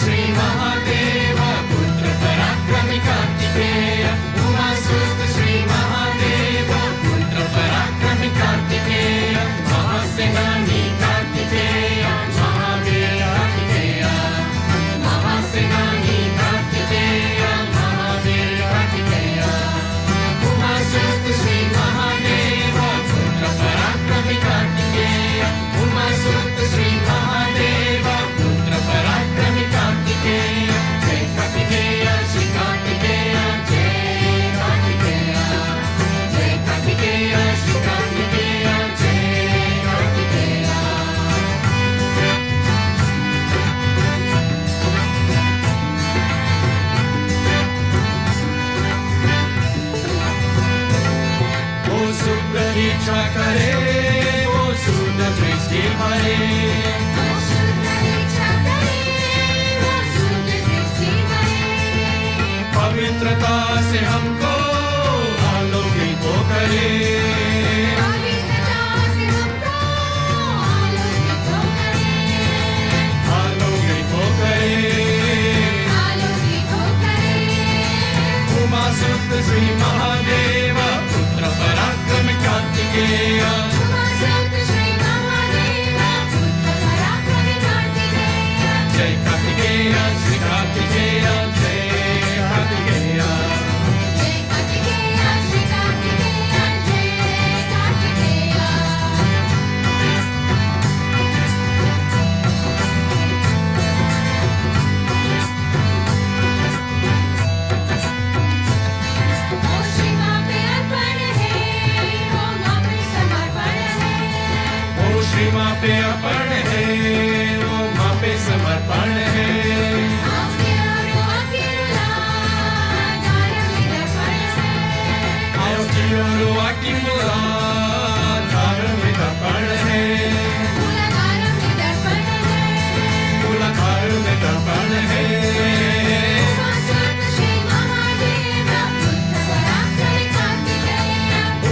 श्री महादेव पुत्र पराक्रमी कार्तिकेय उमासुत श्री महादेव पुत्र पराक्रमी कार्तिकेय महासेनानी कार्तिकेय महावीर कार्तिकेय महासेनानी कार्तिकेय महावीर कार्तिकेय उमासुत श्री महादेव पुत्र पराक्रमी कार्तिकेय उमासुत श्री महादेव पुत्र पराक्रमी कार्तिकेय जय कार्तिकेय श्री कार्तिकेय जय कार्तिकेय जय कार्तिकेय श्री कार्तिकेय जय कार्तिकेय वो शुद्ध इच्छा करे वो शुद्ध दृष्टि भरे पवित्रता से हमको आलोकित हो करे आलोकित हो करे उमासुत श्री महादेव पुत्र पराक्रमी कार्तिकेय जय कार्तिकेय श्री कार्तिकेय जय कार्तिकेय ओ श्री माँ पे अर्पण है वो माँ पे समर्पण है आओ जियो रुआ की मुराद धार्मिक दर्पण है मूलाधार में दर्पण है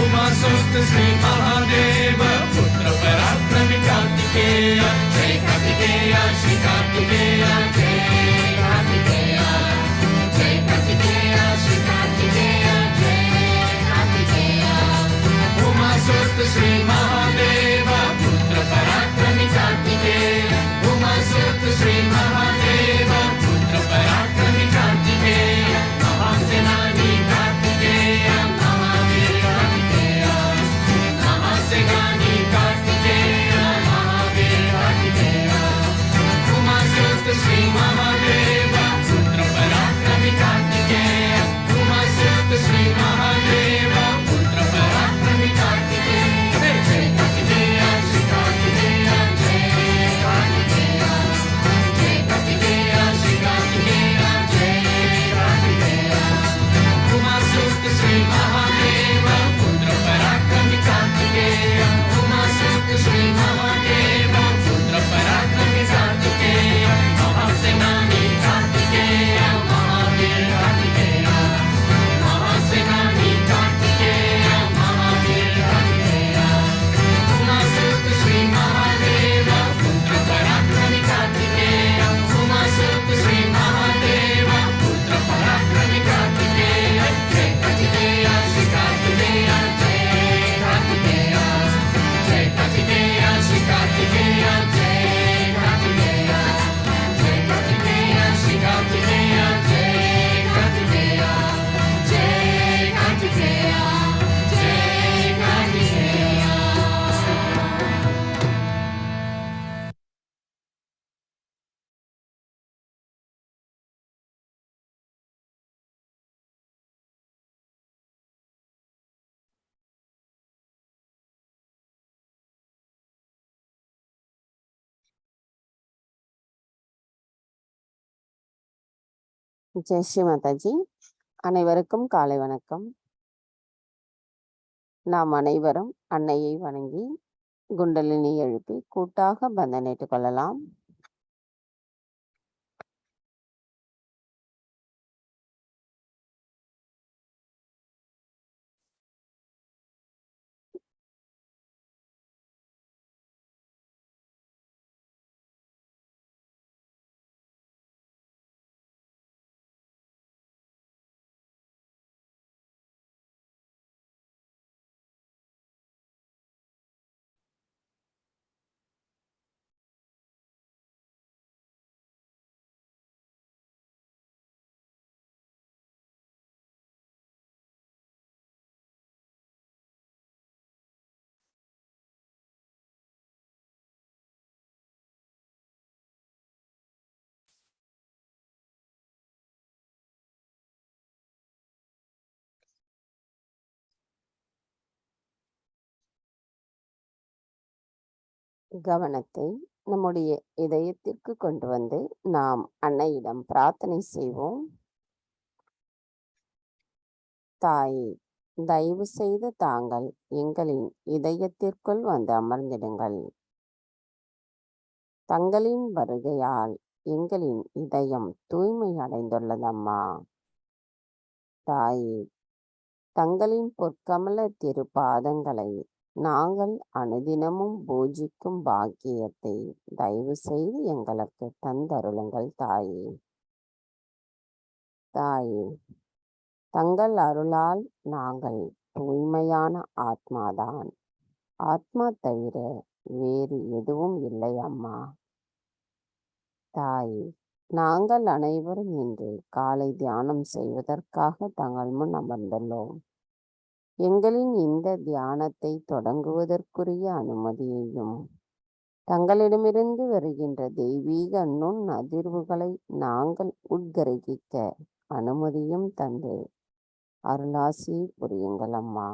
उमासुत श्री महादेव पुत्र पराक्रमी कार्तिकेय जय कार्तिकेय श्री कार्तिकेय जय कार्तिकेय जय कार्तिकेय श्री कार्तिकेय जय कार्तिकेय उमासुत श्री महादेव पुत्र पराक्रमी कार्तिकेय उमासुत श्री महादेव पुत्र पराक्रमी कार्तिकेय महासेनानी कार्तिकेय महावीर कार्तिकेय महासेनानी कार्तिकेय महावीर कार्तिकेय उमासुत श्री महादेव पुत्र पराक्रमी कार्तिकेय उमासुत श्री महादेव पुत्र पराक्रमी कार्तिकेय जय कार्तिकेय श्री कार्तिकेय जय कार्तिकेय जय कार्तिकेय श्री कार्तिकेय जय कार्तिकेय उमासुत श्री महादेव पुत्र पराक्रमी कार्तिकेय उमासुत श्री महादेव पुत्र पराक्रमी कार्तिकेय महासेनानी कार्तिकेय महावीर कार्तिकेय महासेनानी कार्तिकेय महावीर कार्तिकेय उमासुत श्री महादेव पुत्र पराक्रमी कार्तिकेय उमासुत श्री महादेव पुत्र पराक्रमी कार्तिकेय जय कार्तिकेय श्री कार्तिकेय जय कार्तिकेय जय कार्तिकेय श्री कार्तिकेय जय कार्तिकेय जय कार्तिकेय श्री कार्तिकेय जय कार्तिकेय जय कार्तिकेय जय कार्तिकेय ஜெய் ஸ்ரீ மாதாஜி. அனைவருக்கும் காலை வணக்கம். நாம் அனைவரும் அன்னையை வணங்கி குண்டலினி எழுப்பி கூட்டாக பந்தனிட்டுக் கொள்ளலாம். கவனத்தை நம்முடைய இதயத்திற்கு கொண்டு வந்து நாம் அன்னையிடம் பிரார்த்தனை செய்வோம். தாயே, தயவு செய்து தாங்கள் எங்களின் இதயத்திற்குள் வந்து அமர்ந்திடுங்கள். தங்களின் வருகையால் எங்களின் இதயம் தூய்மை அடைந்துள்ளதம்மா. தாயே, தங்களின் பொற்கமல திருப்பாதங்களை நாங்கள் அனுதினமும் பூஜிக்கும் பாக்கியத்தை தயவு செய்து எங்களுக்கு தந்தருளுங்கள் தாயே. தாயே, தங்கள் அருளால் நாங்கள் தூய்மையான ஆத்மாதான். ஆத்மா தவிர வேறு எதுவும் இல்லை அம்மா. தாயே, நாங்கள் அனைவரும் இன்று காலை தியானம் செய்வதற்காக தங்கள் முன் அமர்ந்துள்ளோம். எங்களின் இந்த தியானத்தை தொடங்குவதற்குரிய அனுமதியையும் தங்களிடமிருந்து வருகின்ற தெய்வீக நுண் அதிர்வுகளை நாங்கள் உட்கிரகிக்க அனுமதியும் தந்து அருளாசி புரியுங்கள் அம்மா.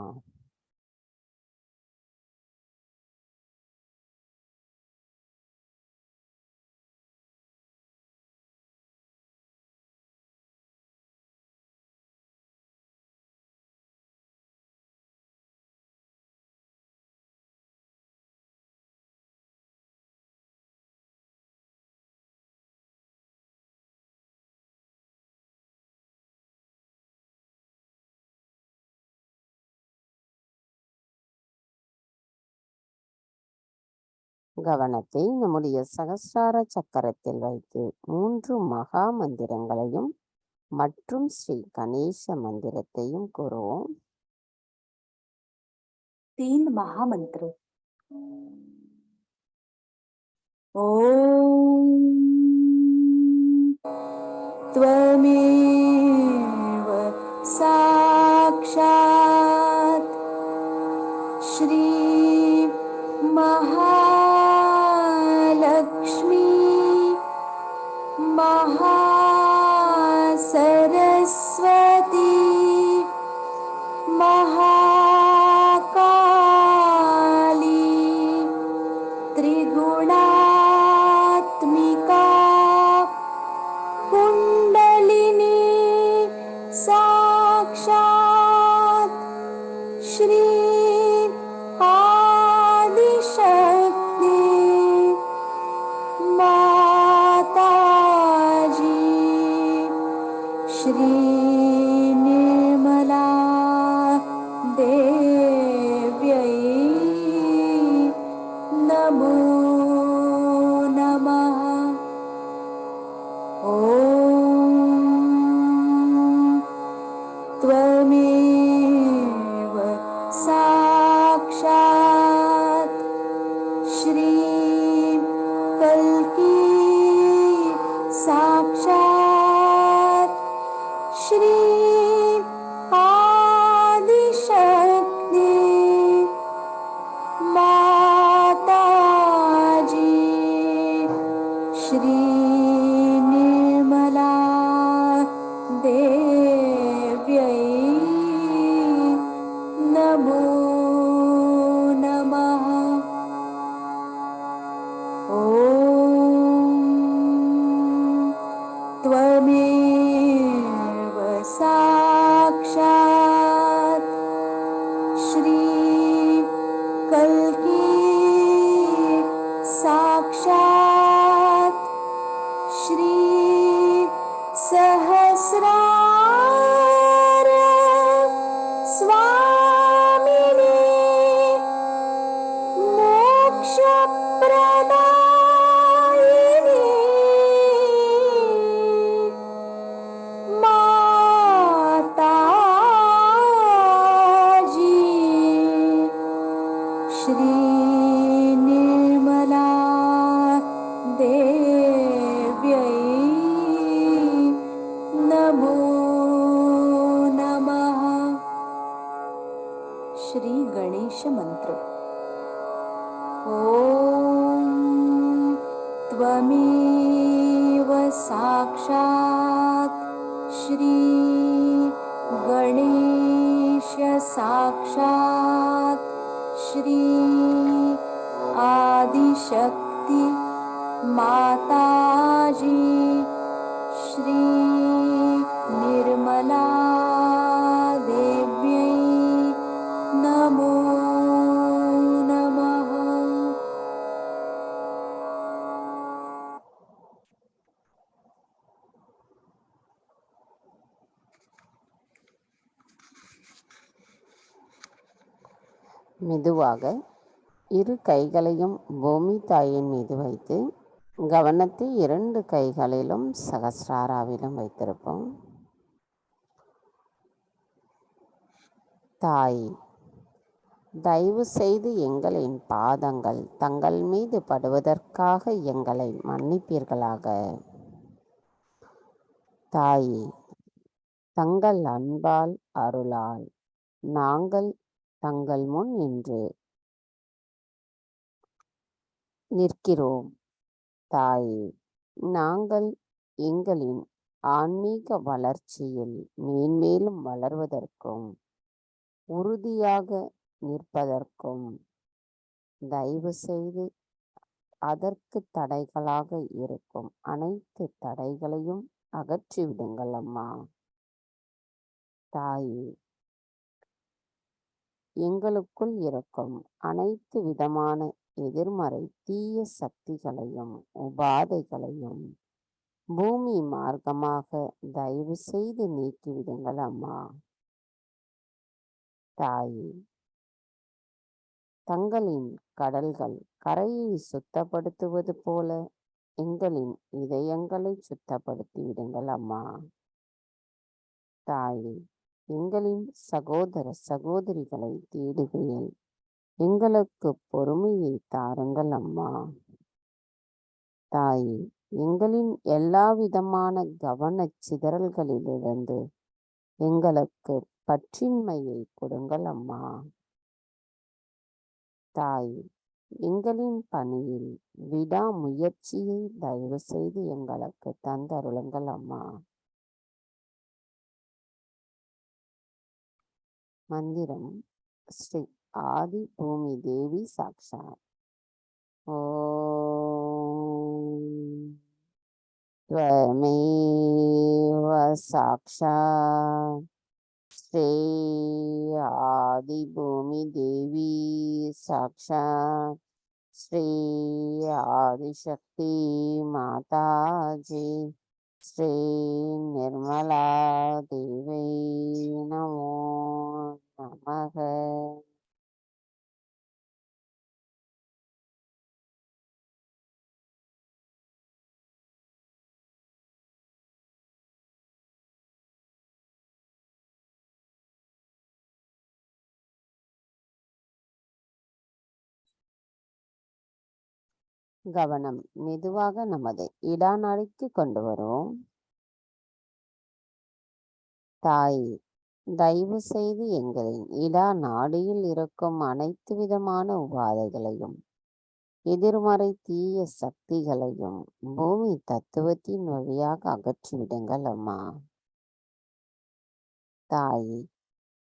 கவனத்தை நம்முடைய சகஸ்ரார சக்கரத்தில் வைத்து 3 மகா மந்திரங்களையும் மற்றும் ஸ்ரீ கணேச மந்திரத்தையும் கூறுவோம். 3 महामंत्र। ओम त्वमेव साक्षात् श्री महालक्ष्मी महासरस्वती महाकाली त्रिगुणात्मिका कुंडलिनी साक्षात् श्री आदिशक्ति माताजी श्री निर्मला देव्यै नमो नमः। ओम त्वमेव साक्षात् श्री कल्की साक्षात् श्री आदिशक्ति माताजी श्री निर्मला देव्यै नमो नमः। ओम त्वमेव साक्षात् श्री कल्की साक्षात् श्री सहस्रार स्वामिनी मोक्षप्रदायिनी माताजी श्री निर्मला देव्यै नमो नमः। श्री गणेश मंत्र। ओम त्वमेव साक्षात् श्री गणेश साक्षात् श्री आदिशक्ति शक्ति माताजी श्री निर्मला देव्यै नमो नमः। மெதுவாக இரு கைகளையும் பூமி தாயின் மீது வைத்து கவனத்தை 2 கைகளிலும் சகஸ்ராராவிலும் வைத்திருப்போம். தாய், தயவு செய்து எங்களின் பாதங்கள் தங்கள் மீது படுவதற்காக எங்களை மன்னிப்பீர்களாக. தாயே, தங்கள் அன்பால் அருளால் நாங்கள் தங்கள் முன் நின்று நிற்கிறோம். தாயே, நாங்கள் எங்களின் ஆன்மீக வளர்ச்சியில் மேன்மேலும் வளர்வதற்கும் உறுதியாக நிற்பதற்கும் தயவு செய்து அதற்கு தடைகளாக இருக்கும் அனைத்து தடைகளையும் அகற்றிவிடுங்கள் அம்மா. தாயே, எங்களுக்குள் இருக்கும் அனைத்து விதமான எதிர்மறை தீய சக்திகளையும் உபாதைகளையும் பூமி மார்க்கமாக தயவு செய்து நீக்கிவிடுங்கள் அம்மா. தாயே, தங்களின் கடல்கள் கரையை சுத்தப்படுத்துவது போல எங்களின் இதயங்களை சுத்தப்படுத்தி விடுங்கள் அம்மா. தாயே, எங்களின் சகோதர சகோதரிகளை தேடுகையில் எங்களுக்கு பொறுமையை தாருங்கள் அம்மா. தாயே, எங்களின் எல்லா விதமான கவனச் சிதறல்களிலிருந்து எங்களுக்கு பற்றின்மையை கொடுங்கள் அம்மா. தாயே, எங்களின் பணியில் விடாமுயற்சியை தயவு செய்து எங்களுக்கு தந்தருளுங்கள் அம்மா. மந்திரம் ஸ்ரீ ஆதி பூமி தேவி சாக்ஷாத். ஓம் त्वमेव साक्षात् श्री आदिभूमि देवी साक्षात् श्री आदिशक्ति माताजी श्री निर्मला देवी नमो नमः. கவனம் மெதுவாக நமது இடாநாடிக்கு கொண்டு வருவோம். தாய், தயவு செய்து எங்களின் இடா நாடியில் இருக்கும் அனைத்து விதமான உபாதைகளையும் எதிர்மறை தீய சக்திகளையும் பூமி தத்துவத்தின் வழியாக அகற்றிவிடுங்கள் அம்மா. தாயே,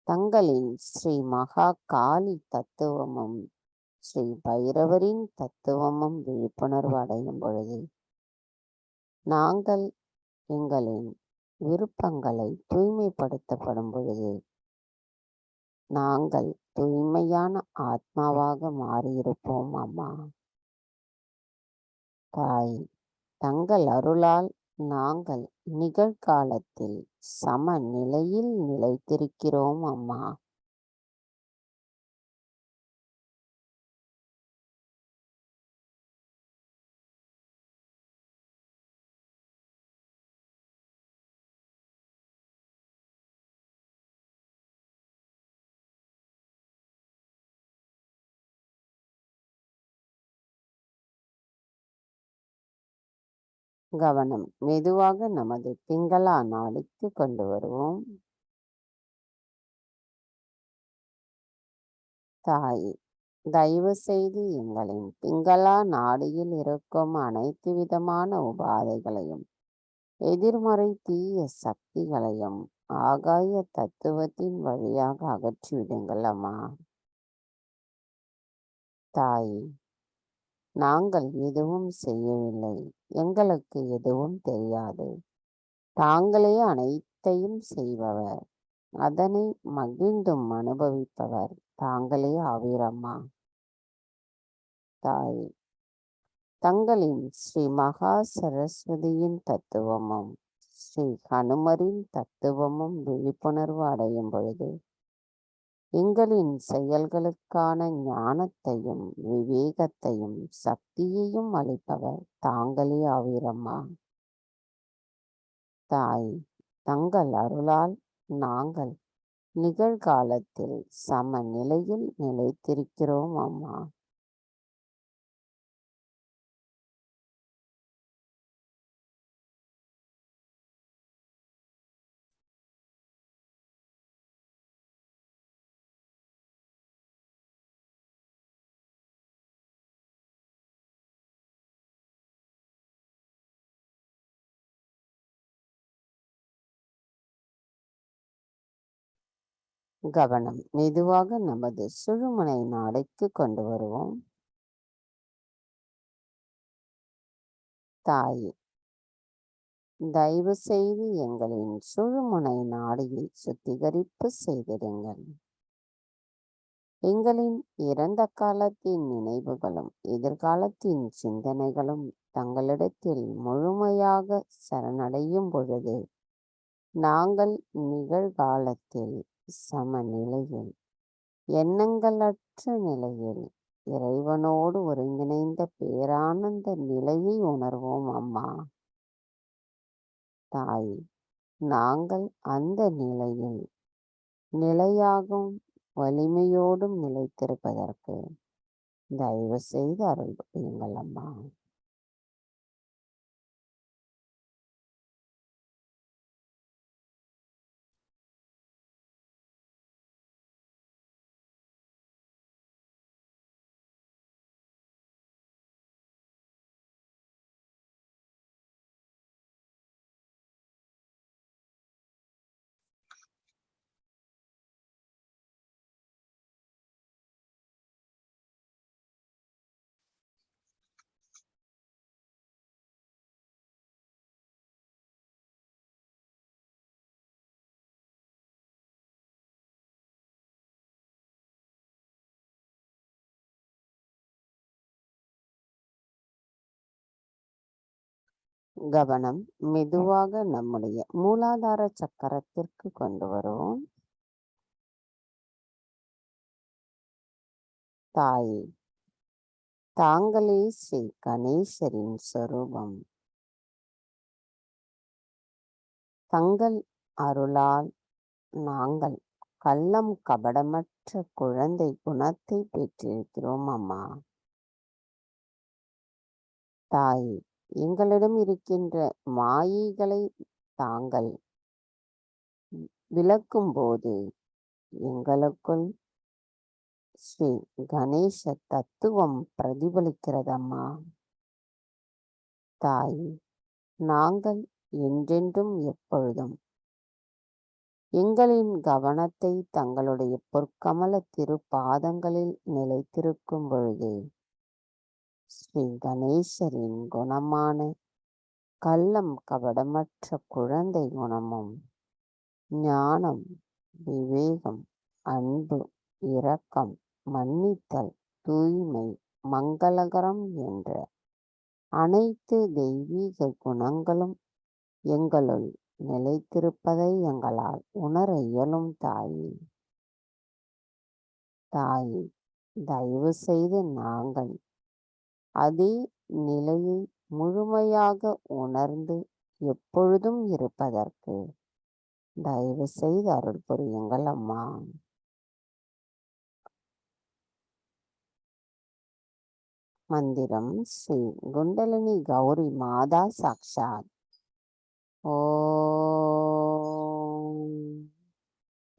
தங்களின் ஸ்ரீ மகா காளி தத்துவமும் ஸ்ரீ பைரவரின் தத்துவமும் விழிப்புணர்வு அடையும் பொழுது நாங்கள் எங்களின் விருப்பங்களை தூய்மைப்படுத்தப்படும் பொழுது நாங்கள் தூய்மையான ஆத்மாவாக மாறியிருப்போம் அம்மா. தாய், தங்கள் அருளால் நாங்கள் நிகழ்காலத்தில் சமநிலையில் நிலைத்திருக்கிறோம் அம்மா. கவனம் மெதுவாக நமது பிங்களா நாடிக்கு கொண்டு வருவோம். தாயே, தயவு செய்து எங்களின் பிங்களா நாடியில் இருக்கும் அனைத்து விதமான உபாதைகளையும் எதிர்மறை தீய சக்திகளையும் ஆகாய தத்துவத்தின் வழியாக அகற்றிவிடுங்கள் அம்மா. தாயே, நாங்கள் எதுவும் செய்யவில்லை, எங்களுக்கு எதுவும் தெரியாது. தாங்களே அனைத்தையும் செய்பவர், அதனை மகிழ்ந்தும் அனுபவிப்பவர் தாங்களே ஆவீரம்மா. தாய், தங்களின் ஸ்ரீ மகா சரஸ்வதியின் தத்துவமும் ஸ்ரீ ஹனுமரின் தத்துவமும் விழிப்புணர்வு அடையும் பொழுது எங்களின் செயல்களுக்கான ஞானத்தையும் விவேகத்தையும் சக்தியையும் அளிப்பவர் தாங்களே ஆவீரம்மா. தாய், தங்கள் அருளால் நாங்கள் நிகழ்காலத்தில் சமநிலையில் நிலைத்திருக்கிறோம் அம்மா. கவனம் மெதுவாக நமது சுழுமுனை நாடைக்கு கொண்டு வருவோம். தாய், தயவு செய்து எங்களின் சுழுமுனை நாடியை சுத்திகரிப்பு செய்திடுங்கள். எங்களின் இறந்த காலத்தின் நினைவுகளும் எதிர்காலத்தின் சிந்தனைகளும் தங்களிடத்தில் முழுமையாக சரணடையும் பொழுது நாங்கள் நிகழ்காலத்தில் சமநிலையில், எண்ணங்களற்ற நிலையில் இறைவனோடு ஒருங்கிணைந்த பேரானந்த நிலையை உணர்வோம் அம்மா. தாய், நாங்கள் அந்த நிலையில் நிலையாகவும் வலிமையோடும் நிலைத்திருப்பதற்கு தயவு செய்து அருள் புரியுங்கள் அம்மா. கவனம் மெதுவாக நம்முடைய மூலாதார சக்கரத்திற்கு கொண்டு வருவோம். தாய், தாங்களே ஸ்ரீ கணேசரின் சொரூபம். தங்கள் அருளால் நாங்கள் கள்ளம் கபடமற்ற குழந்தை குணத்தை பெற்றிருக்கிறோம் அம்மா. தாய், எங்களிடம் இருக்கின்ற மாயைகளை தாங்கள் விளக்கும் போது எங்களுக்குள் ஸ்ரீ கணேச தத்துவம் பிரதிபலிக்கிறதம்மா. தாய், நாங்கள் என்றென்றும் எப்பொழுதும் எங்களின் கவனத்தை தங்களுடைய பொற்கமல திருப்பாதங்களில் நிலைத்திருக்கும் பொழுது ஸ்ரீ கணேசரின் குணமான கள்ளம் கபடமற்ற குழந்தை குணமும் ஞானம், விவேகம், அன்பு, இரக்கம், மன்னித்தல், தூய்மை, மங்களகரம் என்ற அனைத்து தெய்வீக குணங்களும் எங்களுள் நிலைத்திருப்பதை எங்களால் உணர இயலும் தாயே. தாயே, தயவு செய்து நாங்கள் அதே நிலையை முழுமையாக உணர்ந்து எப்பொழுதும் இருப்பதற்கு தயவு செய்து அருள் புரியுங்கள் அம்மா. மந்திரம் ஸ்ரீ குண்டலினி கௌரி மாதா சாக்ஷாத். ஓம்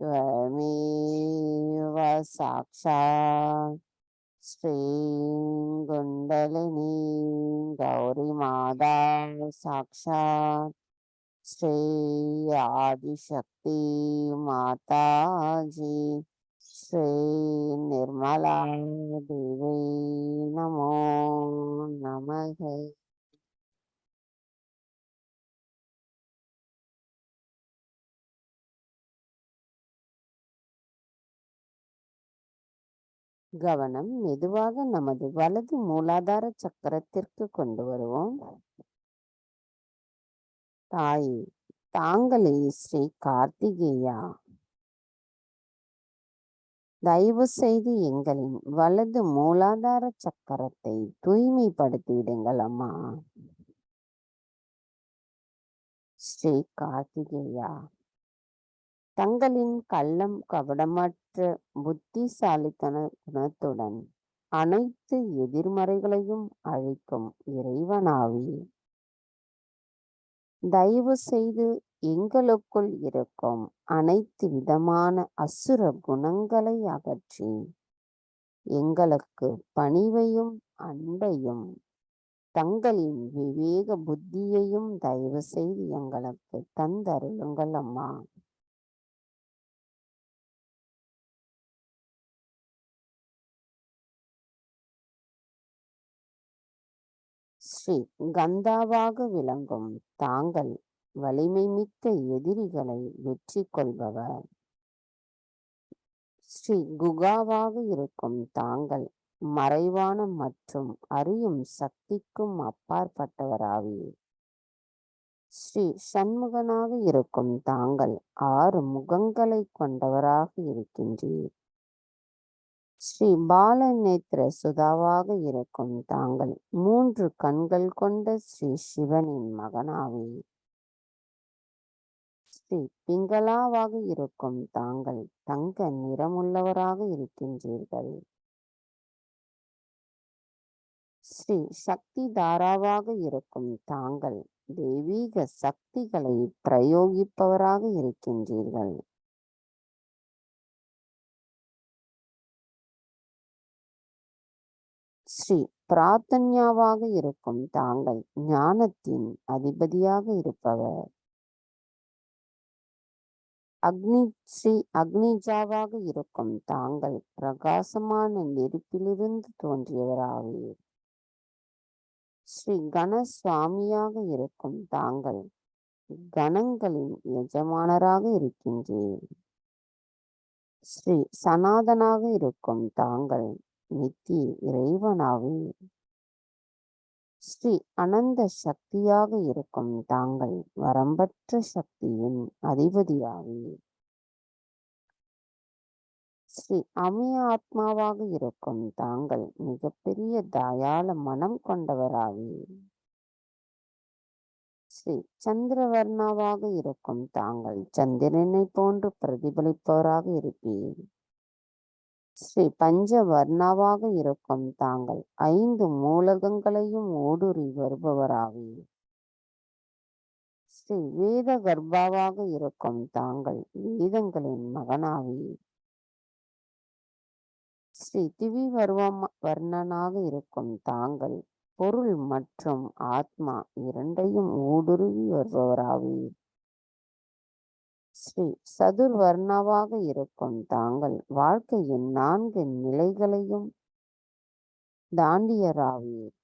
त्वमेव साक्षात् श्री कुंडलिनी गौरी माता साक्षात् श्री आदिशक्ति माता जी ஸ்ரீ நிர்மலா தேவி நமோ நமக. கவனம் மெதுவாக நமது வலது மூலாதார சக்கரத்திற்கு கொண்டு வருவோம். தாயே, தாங்களே ஸ்ரீ கார்த்திகேயா, தயவு செய்து எங்களின் வலது மூலாதார சக்கரத்தை தூய்மைப்படுத்திவிடுங்கள் அம்மா. ஸ்ரீ கார்த்திகேயா, தங்களின் கள்ளம் கபடமற்ற புத்திசாலித்தன குணத்துடன் அனைத்து எதிர்மறைகளையும் அழிக்கும் இறைவனாவே, தயவு செய்து எங்களுக்குள் இருக்கும் அனைத்து விதமான அசுர குணங்களை அகற்றி எங்களுக்கு பணிவையும் அன்பையும் தங்களின் விவேக புத்தியையும் தயவு செய்து எங்களுக்கு தந்தருளுங்கள் அம்மா. ஸ்ரீ கந்தாவாக விளங்கும் தாங்கள் வலிமை மிக்க எதிரிகளை வெற்றி கொள்பவர். ஸ்ரீ குகாவாக இருக்கும் தாங்கள் மறைவான மற்றும் அறியும் சக்திக்கும் அப்பாற்பட்டவராவே. ஸ்ரீ சண்முகனாக இருக்கும் தாங்கள் 6 முகங்களை கொண்டவராக இருக்கின்றீர். ஸ்ரீ பாலநேத்திர சுதாவாக இருக்கும் தாங்கள் 3 கண்கள் கொண்ட ஸ்ரீ சிவனின் மகனாவே. ஸ்ரீ பிங்களாவாக இருக்கும் தாங்கள் தங்க நிறமுள்ளவராக இருக்கின்றீர்கள். ஸ்ரீ சக்தி தாராவாக இருக்கும் தாங்கள் தெய்வீக சக்திகளை பிரயோகிப்பவராக இருக்கின்றீர்கள். ஸ்ரீ பிரார்த்தன்யாவாக இருக்கும் தாங்கள் ஞானத்தின் அதிபதியாக இருப்பவர். ஸ்ரீ அக்னிஜாவாக இருக்கும் தாங்கள் பிரகாசமான நெருப்பிலிருந்து தோன்றியவராவீர். ஸ்ரீ கணசுவாமியாக இருக்கும் தாங்கள் கணங்களின் எஜமானராக இருக்கின்றீர். ஸ்ரீ சனாதனாக இருக்கும் தாங்கள் நித்திய இறைவனாவீர். ஸ்ரீ அனந்த சக்தியாக இருக்கும் தாங்கள் வரம்பற்ற சக்தியின் அதிபதியாவீர். ஸ்ரீ அமிய ஆத்மாவாக இருக்கும் தாங்கள் மிகப்பெரிய தயாள மனம் கொண்டவராவீர். ஸ்ரீ சந்திரவர்ணாவாக இருக்கும் தாங்கள் சந்திரனை போன்று பிரதிபலிப்பவராக இருப்பீர். ஸ்ரீ பஞ்சவர்ணாவாக இருக்கும் தாங்கள் 5 மூலகங்களையும் ஊடுருவி வருபவராவீர். ஸ்ரீ வேத கர்ப்பாவாக இருக்கும் தாங்கள் வேதங்களின் மகனாவீர். ஸ்ரீ திவி வர்ணனாக இருக்கும் தாங்கள் பொருள் மற்றும் ஆத்மா இரண்டையும் ஊடுருவி வருபவராவீர். ஸ்ரீ சதுர்வர்ணாவாக இருக்கும் தாங்கள் வாழ்க்கையின் 4 நிலைகளையும் தாண்டியராவீர்.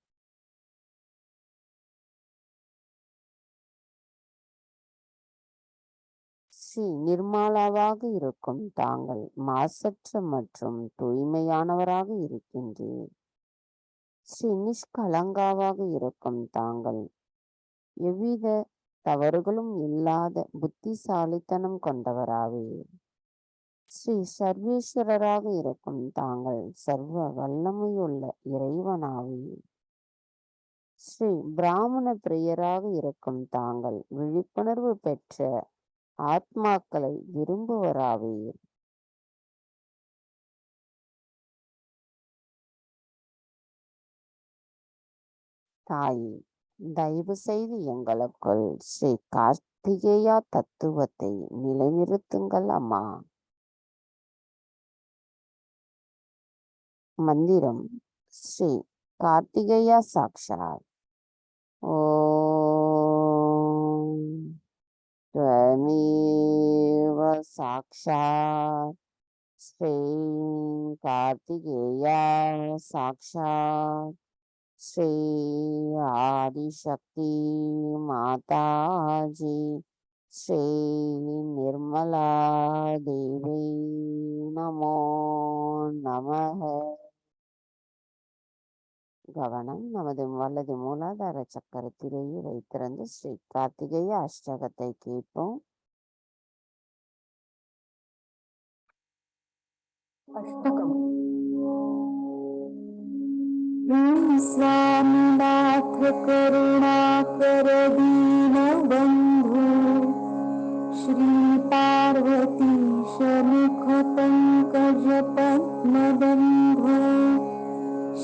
ஸ்ரீ நிர்மலாவாக இருக்கும் தாங்கள் மாசற்ற மற்றும் தூய்மையானவராக இருக்கின்றீர். ஸ்ரீ நிஷ்கலங்காவாக இருக்கும் தாங்கள் எவ்வித தவறுகளும் இல்லாத புத்திசாலித்தனம் கொண்டவராவீர். ஸ்ரீ சர்வேஸ்வரராக இருக்கும் தாங்கள் சர்வ வல்லமையுள்ள இறைவனாவீர். ஸ்ரீ பிராமண பிரியராக இருக்கும் தாங்கள் விழிப்புணர்வு பெற்ற ஆத்மாக்களை விரும்புவராவீர். தாயே, தயவு செய்து எங்களுக்குள் ஸ்ரீ கார்த்திகேயா தத்துவத்தை நிலைநிறுத்துங்கள் அம்மா. மந்திரம் ஸ்ரீ கார்த்திகேயா சாக்ஷாத். ஓம் त्वमेव साक्षात् श्री कार्तिकेया साक्षात् श्री आदिशक्ति माता जी श्री निर्मला देवी नमो नमः. கவனம் நமது வலது மூலாதார சக்கரத்திலேயே வைத்திருந்து ஸ்ரீ கார்த்திகேய அஷ்டகத்தை கேட்போம். अष्टकम्. स्वामीनाथ करुणाकर दीनबन्धु श्री पार्वतीश मुख पंकज पद्मबन्धु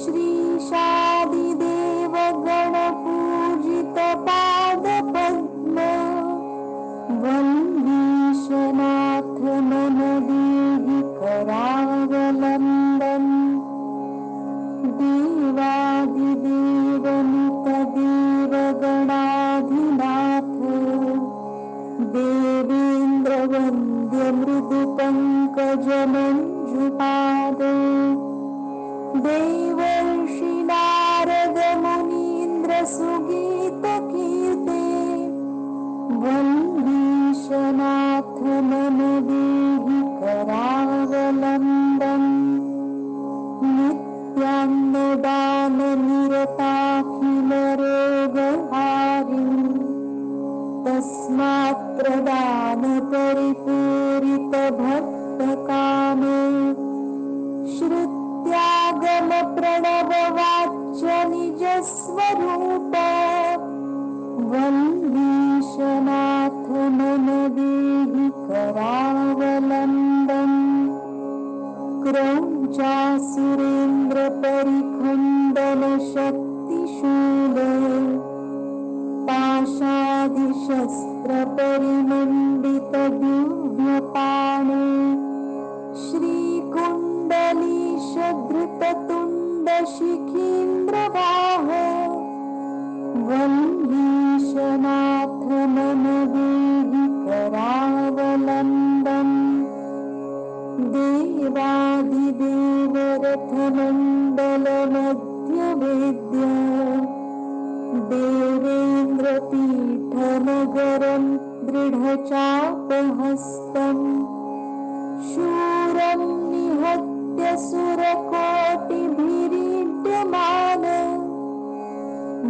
श्री शादिदेव गणपूजित पाद पद्म वन्दीशनाथ मम देहि करावलम्बम् देवादिदेवनुतदेव गणाधिनाथ देवेन्द्र वन्द्य मृदु पंकज मंजुपाद देवर्षि नारद मुनीन्द्र सुगीत कीर्ते वन्दीशनाथ मम देहि करावलम्बम् नित्यान्नदान निरताखिल रोगहारि तस्मात् प्रदान परिपूरित भक्तकाम श्रुत्यागम प्रणव वाच्य निज स्वरूप वन्दीशनाथ मम देहि करावलम्बम् क्रौञ्चासुरेन्द्र परिखण्डन शक्तिशूल पाशादिशस्त्र परिमण्डित दिव्यपाणे श्रीकुण्डलीश धृततुण्ड शिखीन्द्रवाह वन्दीशनाथ मम देहि करावलम्बम् देवादिदेव रथमण्डल मध्यवेद्य देवेन्द्र पीठनगरं दृढचापहस्तम् शूरं निहत्य सुरकोटिभिरीड्यमान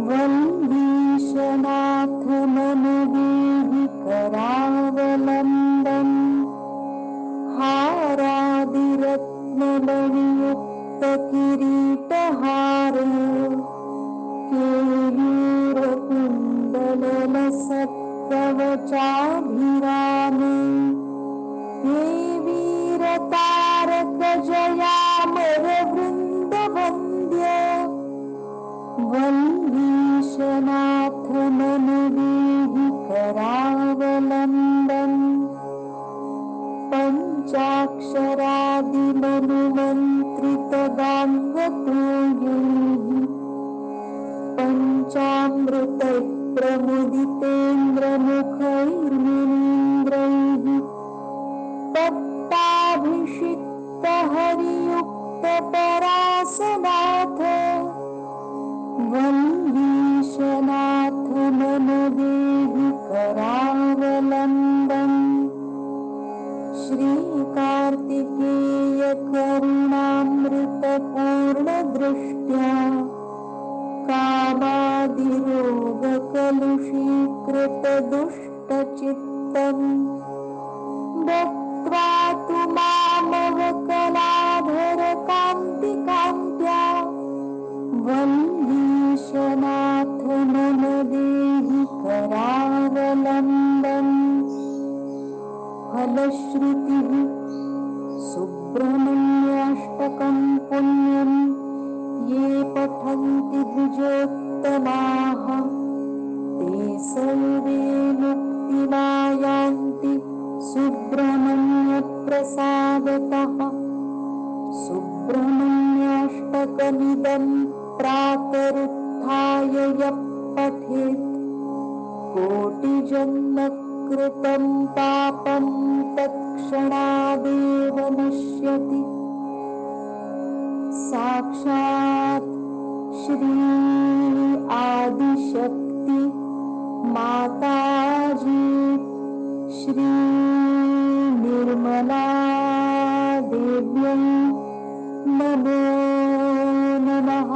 वन्दीशनाथ मम देहि करावलम्बम् हारादिरत्नमणियुक्त किरीटहार केयूरकुण्डलसत्कवचाभिराम हे वीरतारक जयामर वृन्दवन्द्य वन्दीशनाथ मम देहि करावलम्बम् पञ्चाक्षरादिमनुमन्त्रितगाङ्गतोयैः पञ्चामृतप्रमुदितेन्द्रमुखैर्मुनीन्द्रैः पट्टाभिषिक्तहरियुक्तपरासनाथ वन्दीशनाथ मम देहि करावलम्बम् श्रीकार्तिकेय करुणामृतपूर्णदृष्ट्या कामादिरोगकलुषीकृतदुष्टचित्तम् दत्त्वा तु मामवकलाधरकान्तिकान्त्या वन्दीशनाथ मम देहि करावलम्बम् फलश्रुतिः सुब्रह्मण्याष्टकं पुण्यं ये पठन्ति द्विजोत्तमाः ते सर्वे मुक्तिमायान्ति सुब्रह्मण्यप्रसादतः सुब्रह्मण्याष्टकमिदं प्रातरुत्थाय यः पठेत् कोटिजन्म कृतं पापं तत्क्षणादेव नश्यति। पश्यति साक्षात् श्री आदिशक्ति माताजी श्री निर्मला देव्यै नमो नमः।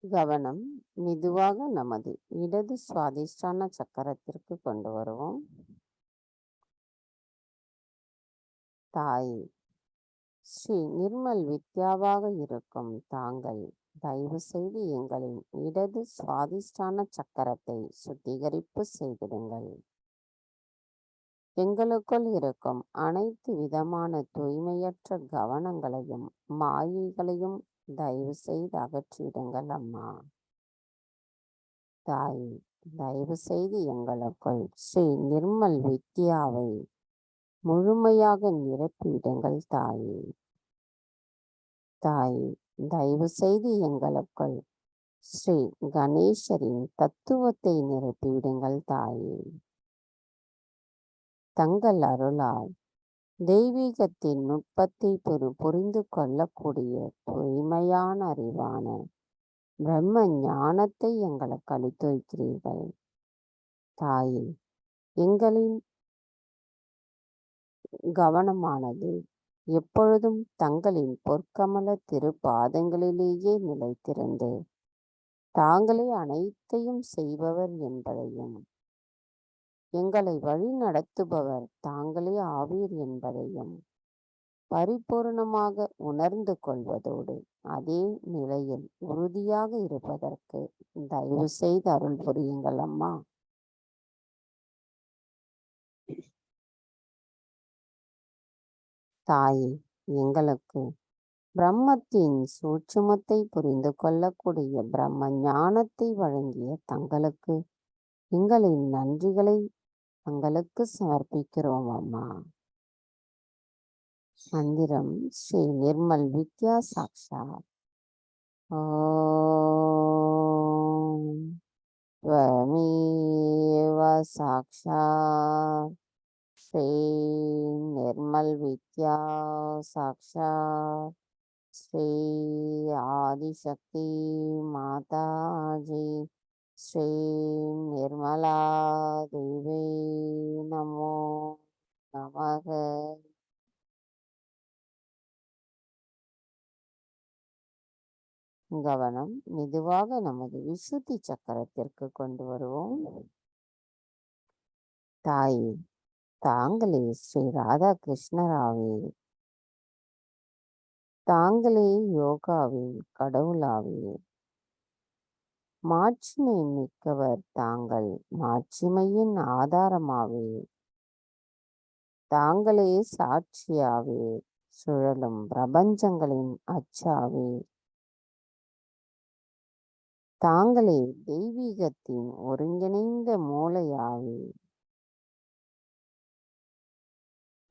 கவனம் மெதுவாக நமது இடது சுவாதிஷ்டான சக்கரத்திற்கு கொண்டு வருவோம். தாய் ஸ்ரீ நிர்மல் வித்யாவாக இருக்கும் தாங்கள் தயவு செய்து எங்களின் இடது சுவாதிஷ்டான சக்கரத்தை சுத்திகரிப்பு செய்திடுங்கள். எங்களுக்குள் இருக்கும் அனைத்து விதமான தூய்மையற்ற கவனங்களையும் மாயைகளையும் தயவு செய்து அகற்றிடுங்கள் அம்மா. தாய் தயவு செய்து எங்களுக்குள் ஸ்ரீ நிர்மல் வித்யாவை முழுமையாக நிரப்பிவிடுங்கள் தாயே. தாய் தயவு செய்து எங்களுக்குள் ஸ்ரீ கணேசரின் தத்துவத்தை நிரப்பிவிடுங்கள் தாயே. தங்கள் அருளால் தெய்வீகத்தின் நுட்பத்தை புரிந்து கொள்ளக்கூடிய தூய்மையான அறிவான பிரம்ம ஞானத்தை எங்களுக்கு அளித்து வைக்கிறீர்கள் தாயே. எங்களின் கவனமானது எப்பொழுதும் தங்களின் பொற்கமல திருப்பாதங்களிலேயே நிலைத்திருந்து தாங்களே அனைத்தையும் செய்பவர் என்பதையும் எங்களை வழி நடத்துபவர் தாங்களே ஆவீர் என்பதையும் பரிபூர்ணமாக உணர்ந்து கொள்வதோடு அதே நிலையில் உறுதியாக இருப்பதற்கு தயவு செய்து அருள் புரியுங்கள் அம்மா. தாயே எங்களுக்கு பிரம்மத்தின் சூட்சுமத்தை புரிந்து கொள்ளக்கூடிய பிரம்ம ஞானத்தை வழங்கிய தங்களுக்கு எங்களின் நன்றிகளை தங்களுக்கு சமர்ப்பிக்கிறோம் அம்மா. மந்திரம் ஸ்ரீ நிர்மல் வித்யா சாக்ஷாத். ஓம் त्वमेव साक्षात् श्री निर्मल विद्या साक्षात् श्री आदिशक्ति माताजी श्री निर्मला देवी नमो नमः. கவனம் மெதுவாக நமது விசுத்தி சக்கரத்திற்கு கொண்டு வருவோம். தாயே தாங்களே ஸ்ரீ ராதா கிருஷ்ணராவே, தாங்களே யோகாவே, கடவுளாவே, மாட்சிமை மிக்கவர் தாங்கள், மாட்சிமையின் ஆதாரமாவே, தாங்களே சாட்சியாவே, சுழலும் பிரபஞ்சங்களின் அச்சாவே, தாங்களே தெய்வீகத்தின் ஒருங்கிணைந்த மூளையாவே.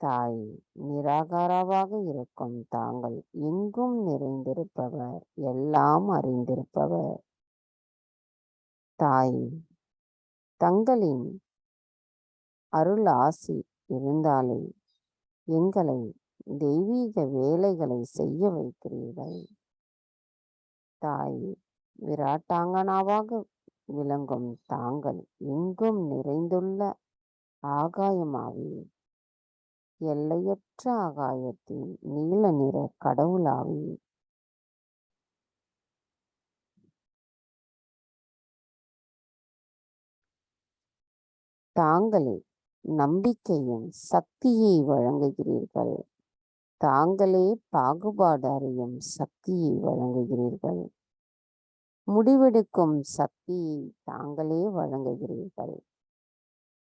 தாய் நிராகாரமாக இருக்கும் தாங்கள் எங்கும் நிறைந்திருப்பவர், எல்லாம் அறிந்திருப்பவர். தாய் தங்களின் அருள் ஆசி இருந்தாலே எங்களை தெய்வீக வேலைகளை செய்ய வைக்கிறீர்கள். தாய் விராட்டாங்கனாவாக விளங்கும் தாங்கள் எங்கும் நிறைந்துள்ள ஆகாயமாவே, எல்லையற்ற ஆகாயத்தின் நீல நிற கடவுளாவே. தாங்களே நம்பிக்கையும் சக்தியை வழங்குகிறீர்கள். தாங்களே பாகுபாடு அறியும் சக்தியை வழங்குகிறீர்கள். முடிவெடுக்கும் சக்தியை தாங்களே வழங்குகிறீர்கள்.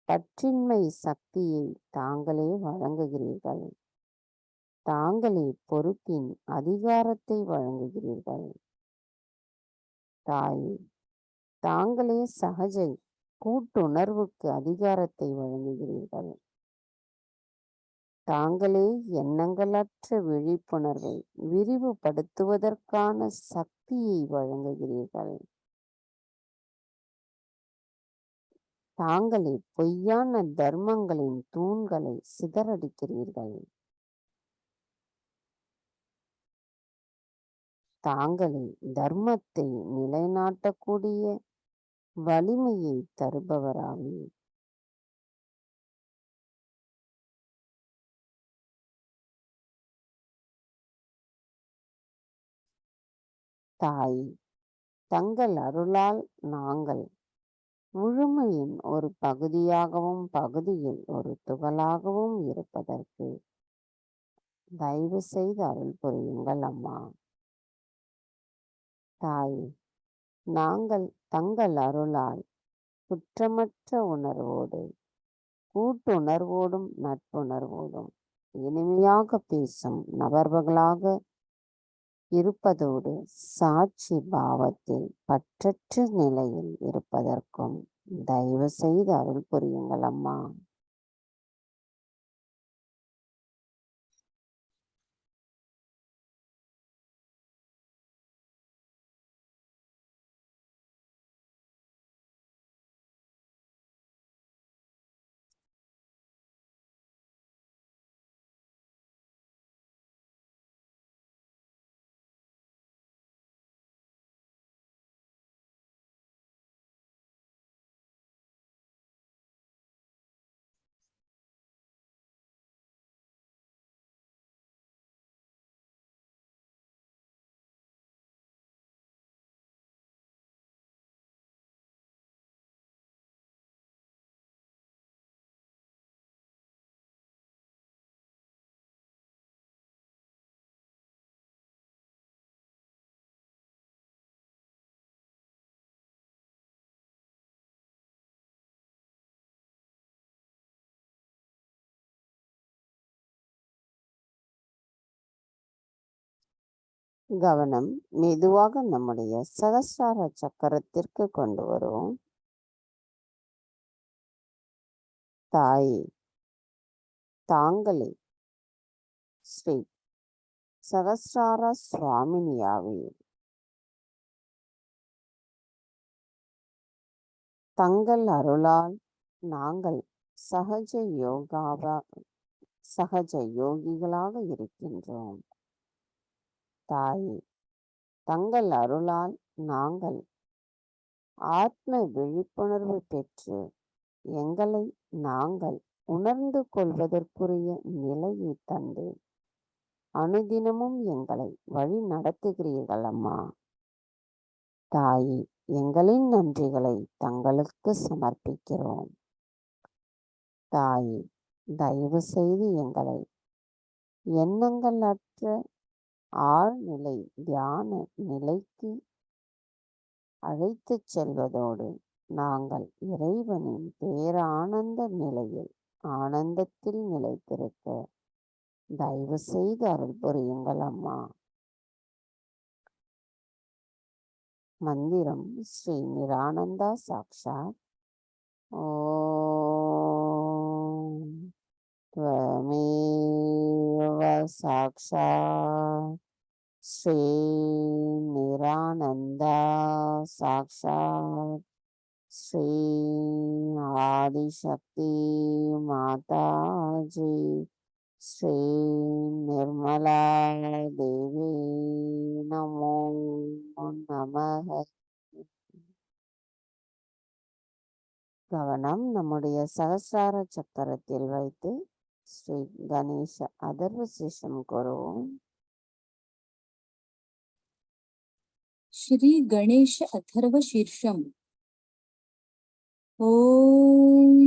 பற்றின்மை சக்தியை தாங்களே வழங்குகிறீர்கள். தாங்களே பொறுப்பின் அதிகாரத்தை வழங்குகிறீர்கள். தாயே, தாங்களே சஹஜை கூட்டுணர்வுக்கு அதிகாரத்தை வழங்குகிறீர்கள். தாங்களே எண்ணங்களற்ற விழிப்புணர்வை விரிவுபடுத்துவதற்கான சக்தியை வழங்குகிறீர்கள். தாங்களே பொய்யான தர்மங்களின் தூண்களை சிதறடிக்கிறீர்கள். தாங்களே தர்மத்தை நிலைநாட்டக்கூடிய வலிமையை தருபவராகும். தாய், தங்கள் அருளால் நாங்கள் முழுமையின் ஒரு பகுதியாகவும் பகுதியில் ஒரு துகளாகவும் இருப்பதற்கு தயவு செய்து அருள் புரியுங்கள் அம்மா. தாய், நாங்கள் தங்கள் அருளால் குற்றமற்ற உணர்வோடு கூட்டுணர்வோடும் நட்புணர்வோடும் இனிமையாக பேசும் நபர்களாக இருப்பதோடு சாட்சி பாவத்தில் பற்றற்ற நிலையில் இருப்பதற்கும் தயவு செய்து அருள் புரியுங்கள் அம்மா. கவனம் மெதுவாக நம்முடைய சகஸ்ரார சக்கரத்திற்கு கொண்டு வருவோம். தாயே, தாங்களே ஸ்ரீ சகஸ்ரார சுவாமினியாவே தங்கள் அருளால் நாங்கள் சகஜ யோகிகளாக இருக்கின்றோம். தாயே, தங்கள் அருளால் நாங்கள் ஆத்ம விழிப்புணர்வு பெற்று எங்களை நாங்கள் உணர்ந்து கொள்வதற்குரிய நிலையை தந்து அனுதினமும் எங்களை வழி நடத்துகிறீர்கள் அம்மா. தாயே, எங்களின் நன்றிகளை தங்களுக்கு சமர்ப்பிக்கிறோம். தாயே, தயவு செய்து எங்களை எண்ணங்கள் அற்ற ஆழ்நிலை தியான நிலைக்கு அழைத்துச் செல்வதோடு நாங்கள் இறைவனின் பேரானந்த நிலையில் ஆனந்தத்தில் நிலைத்திருக்க தயவு செய்து அருள் புரியுங்கள் அம்மா. மந்திரம் ஸ்ரீ நிரானந்தா சாக்ஷாத். ஓம் त्वमेव साक्षात् श्री निरानंदा साक्षात् श्री आदिशक्ति माता जी श्री निर्मला देवी नमो नमः. கவனம் நம்முடைய சகஸ்ரார சக்கரத்தில் வைத்து ஸ்ரீ கணேச அதர்வ சிஷம் கூறுவோம். श्री गणेश अथर्व शीर्षम. ओम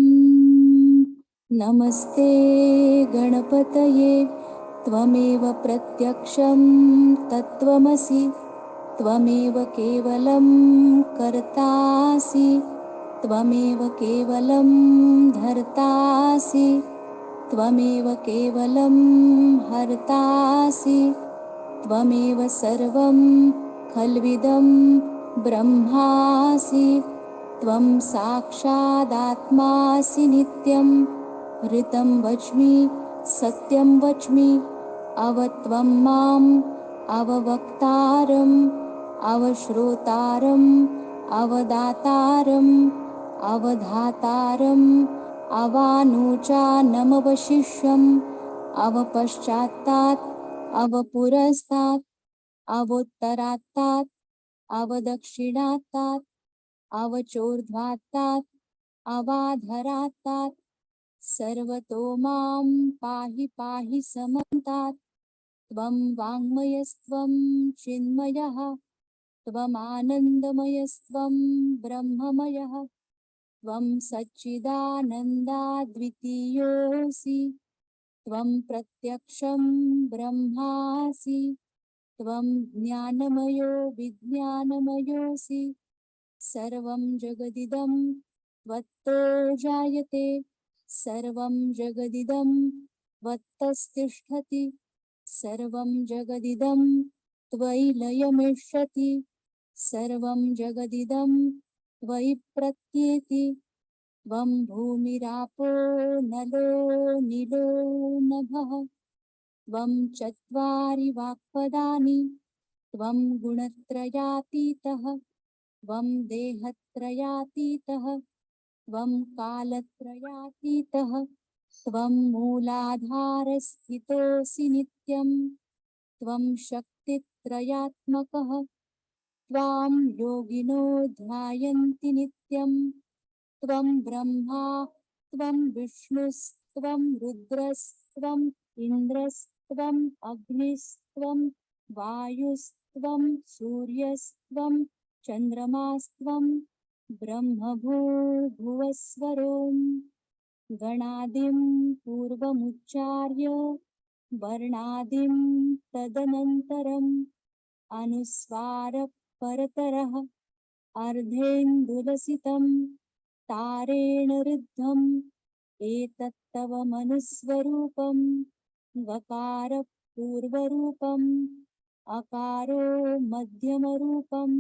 नमस्ते गणपतये त्वमेव प्रत्यक्षं तत्त्वमसि त्वमेव केवलं कर्तासि त्वमेव केवलं धर्तासि त्वमेव केवलं हर्तासि त्वमेव सर्वं खल्विदं ब्रह्मासि त्वं साक्षादात्मासि नित्यं ऋतं वच्मि सत्यं वच्मि अवत्वं माम् अववक्तारम् अवश्रोतारम् अवदातारम् अवधातारम् अवानुचानमवशिष्यम् अवपश्चात्तात् अवपुरस्तात् अवोत्तरात्तात् अवदक्षिणात्तात् अवचोर्ध्वात्तात् अवाधरात्तात् सर्वतो मां पाहि पाहि समन्तात् त्वं वाङ्मयस्त्वं चिन्मयः त्वमानन्दमयस्त्वं ब्रह्ममयः त्वं सच्चिदानन्दाद्वितीयोऽसि त्वं प्रत्यक्षं ब्रह्मासि त्वं ज्ञानमयो विज्ञानमयोऽसि सर्वं जगदिदं त्वत्तो जायते सर्वं जगदिदं त्वत्तस्तिष्ठति सर्वं जगदिदं त्वयि लयमिष्यति सर्वं जगदिदं त्वयि प्रत्येति त्वं भूमिरापो नलो नीलो नभः त्वं चत्वारि वाक्पदानि त्वं गुणत्रयातीतः त्वं देहत्रयातीतः त्वं कालत्रयातीतः त्वं मूलाधारस्थितोऽसि नित्यं त्वं शक्तित्रयात्मकः त्वां योगिनो ध्यायन्ति नित्यं त्वं ब्रह्मा त्वं विष्णुस्त्वं रुद्रस्त्वम् इन्द्रस्त्वम् अग्निस्त्वं वायुस्त्वं सूर्यस्त्वं चन्द्रमास्त्वं ब्रह्मभूर्भुवस्वरों गणादिं पूर्वमुच्चार्य वर्णादिं तदनन्तरम् अनुस्वारः परतरः अर्धेन्दुलसितं तारेण रुद्धम् एतत्तव मनुस्वरूपं गकारः पूर्वरूपम् अकारो मध्यमरूपम्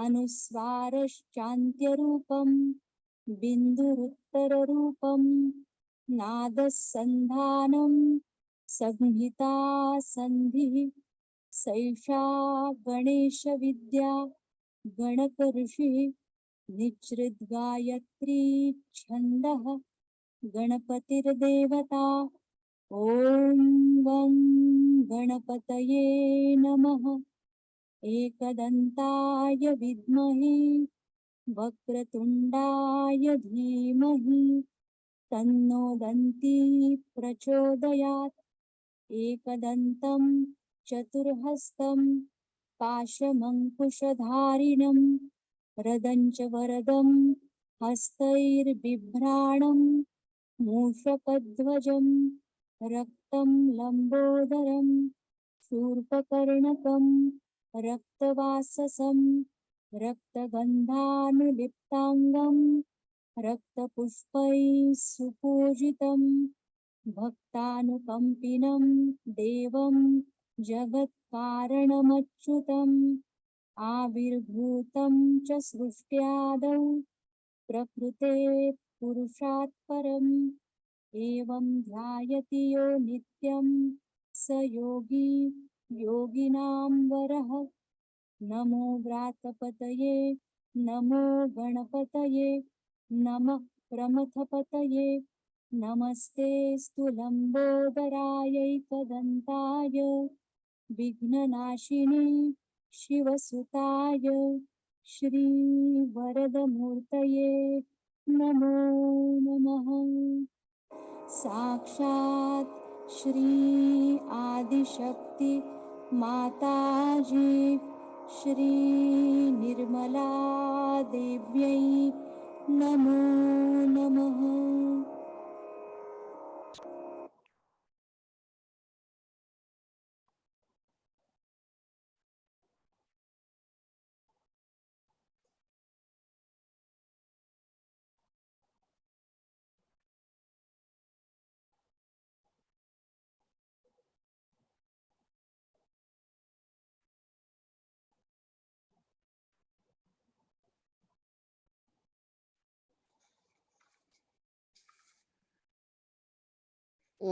अनुस्वारश्चान्त्यरूपम् बिन्दुरुत्तररूपम् नादः सन्धानं संहिता सन्धिः सैषा गणेशविद्या गणकऋषिः निच्छृद्गायत्री छन्दः गणपतिर्देवता ॐ गं गणपतये नमः एकदन्ताय विद्महे वक्रतुण्डाय धीमहि तन्नो दन्ती प्रचोदयात् एकदन्तं चतुर्हस्तं पाशमङ्कुशधारिणं रदं च वरदं हस्तैर्बिभ्राणं मूषकध्वजं रक्तं लम्बोदरं शूर्पकर्णकं रक्तवाससं रक्तगन्धानुलिप्ताङ्गं रक्तपुष्पैः सुपूजितं भक्तानुकम्पिनं देवं जगत्कारणमच्युतम् आविर्भूतं च सृष्ट्यादौ प्रकृते पुरुषात् परम् एवं ध्यायति यो नित्यं स योगी योगिनां वरः नमो व्रातपतये नमो गणपतये नमः प्रमथपतये नमस्ते लम्बोदरायैकदन्ताय विघ्ननाशिने शिवसुताय श्रीवरदमूर्तये नमो नमः साक्षात् श्री आदिशक्ति माताजी श्री निर्मला देव्यै नमो नमः।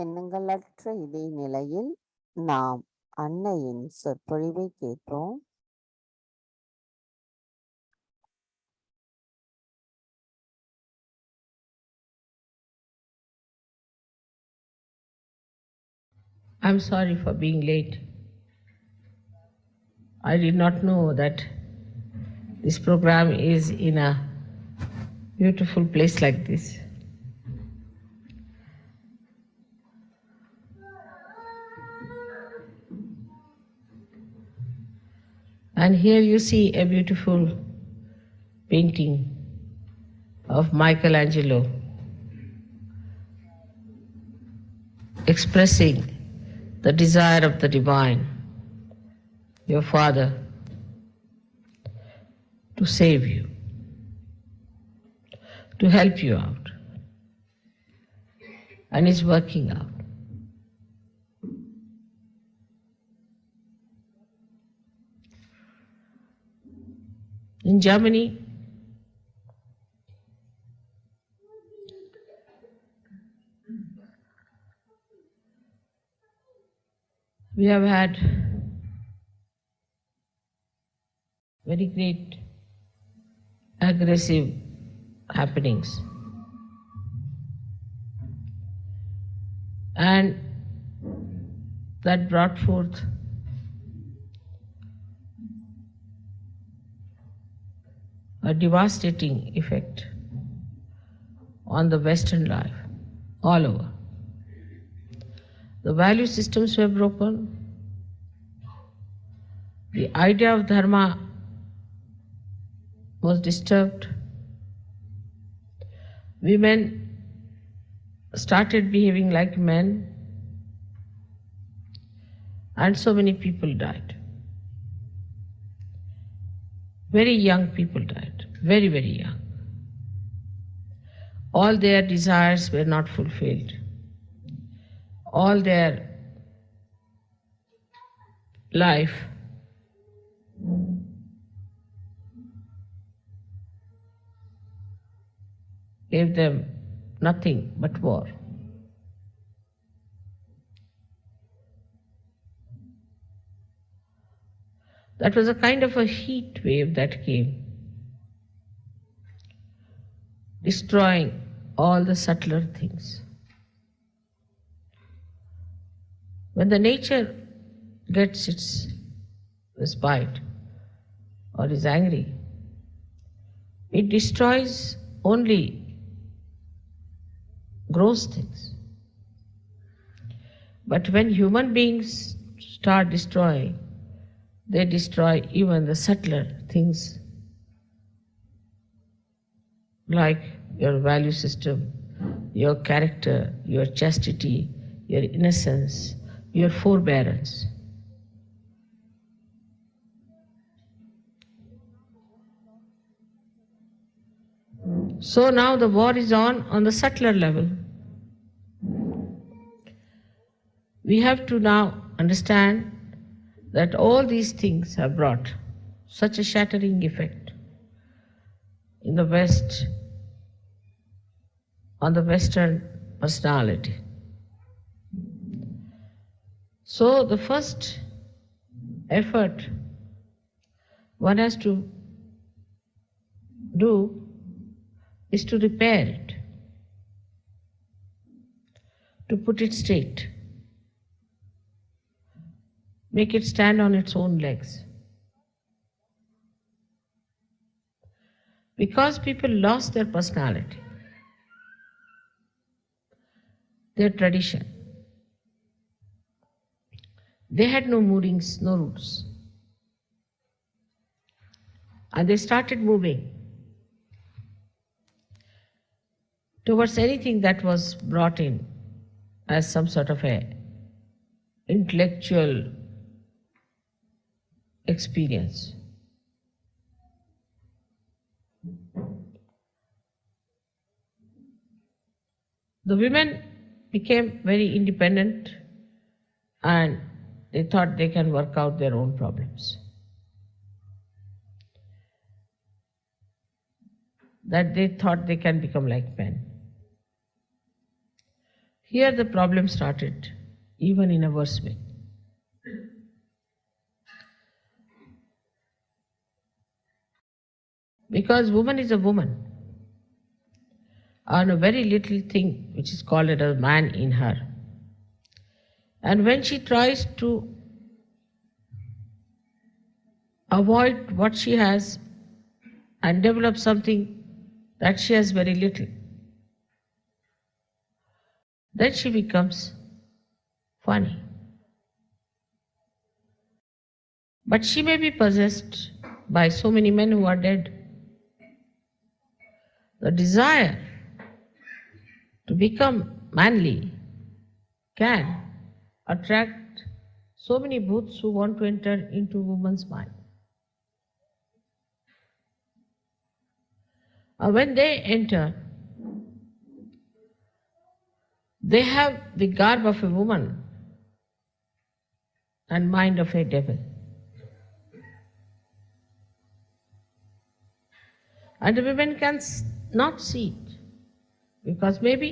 எண்ணங்களற்ற இதே நிலையில் நாம் அன்னையின் சொற்பொழிவை கேட்போம். I'm sorry for being late. I did not know that this program is in a beautiful place like this. And here you see a beautiful painting of Michelangelo expressing the desire of the divine, your Father, to save you, to help you out, and is working out. In Germany, we have had very great aggressive happenings. And that brought forth a devastating effect on the Western life all over. The value systems were broken. The idea of dharma was disturbed. Women started behaving like men, and so many people died. Very young people died, very, very young. All their desires were not fulfilled. All their life gave them nothing but war. That was a kind of a heat wave that came, destroying all the subtler things. When the nature gets its respite or is angry, it destroys only gross things. But when human beings start destroying, they destroy even the subtler things like your value system, your character, your chastity, your innocence, your forbearance. So now the war is on the subtler level. We have to now understand that all these things have brought such a shattering effect in the West, on the Western personality. So the first effort one has to do is to repair it, to put it straight, make it stand on its own legs. Because people lost their personality, their tradition. They had no moorings, no roots. And they started moving towards anything that was brought in as some sort of a intellectual experience. The women became very independent and they thought they can work out their own problems. That they thought they can become like men. Here the problem started, even in a worse way. Because woman is a woman, and a very little thing which is called a man in her. And when she tries to avoid what she has and develop something that she has very little, then she becomes funny. But she may be possessed by so many men who are dead. The desire to become manly can attract so many bhoots who want to enter into woman's mind. And when they enter, they have the garb of a woman and mind of a devil. And the women can not see it, because maybe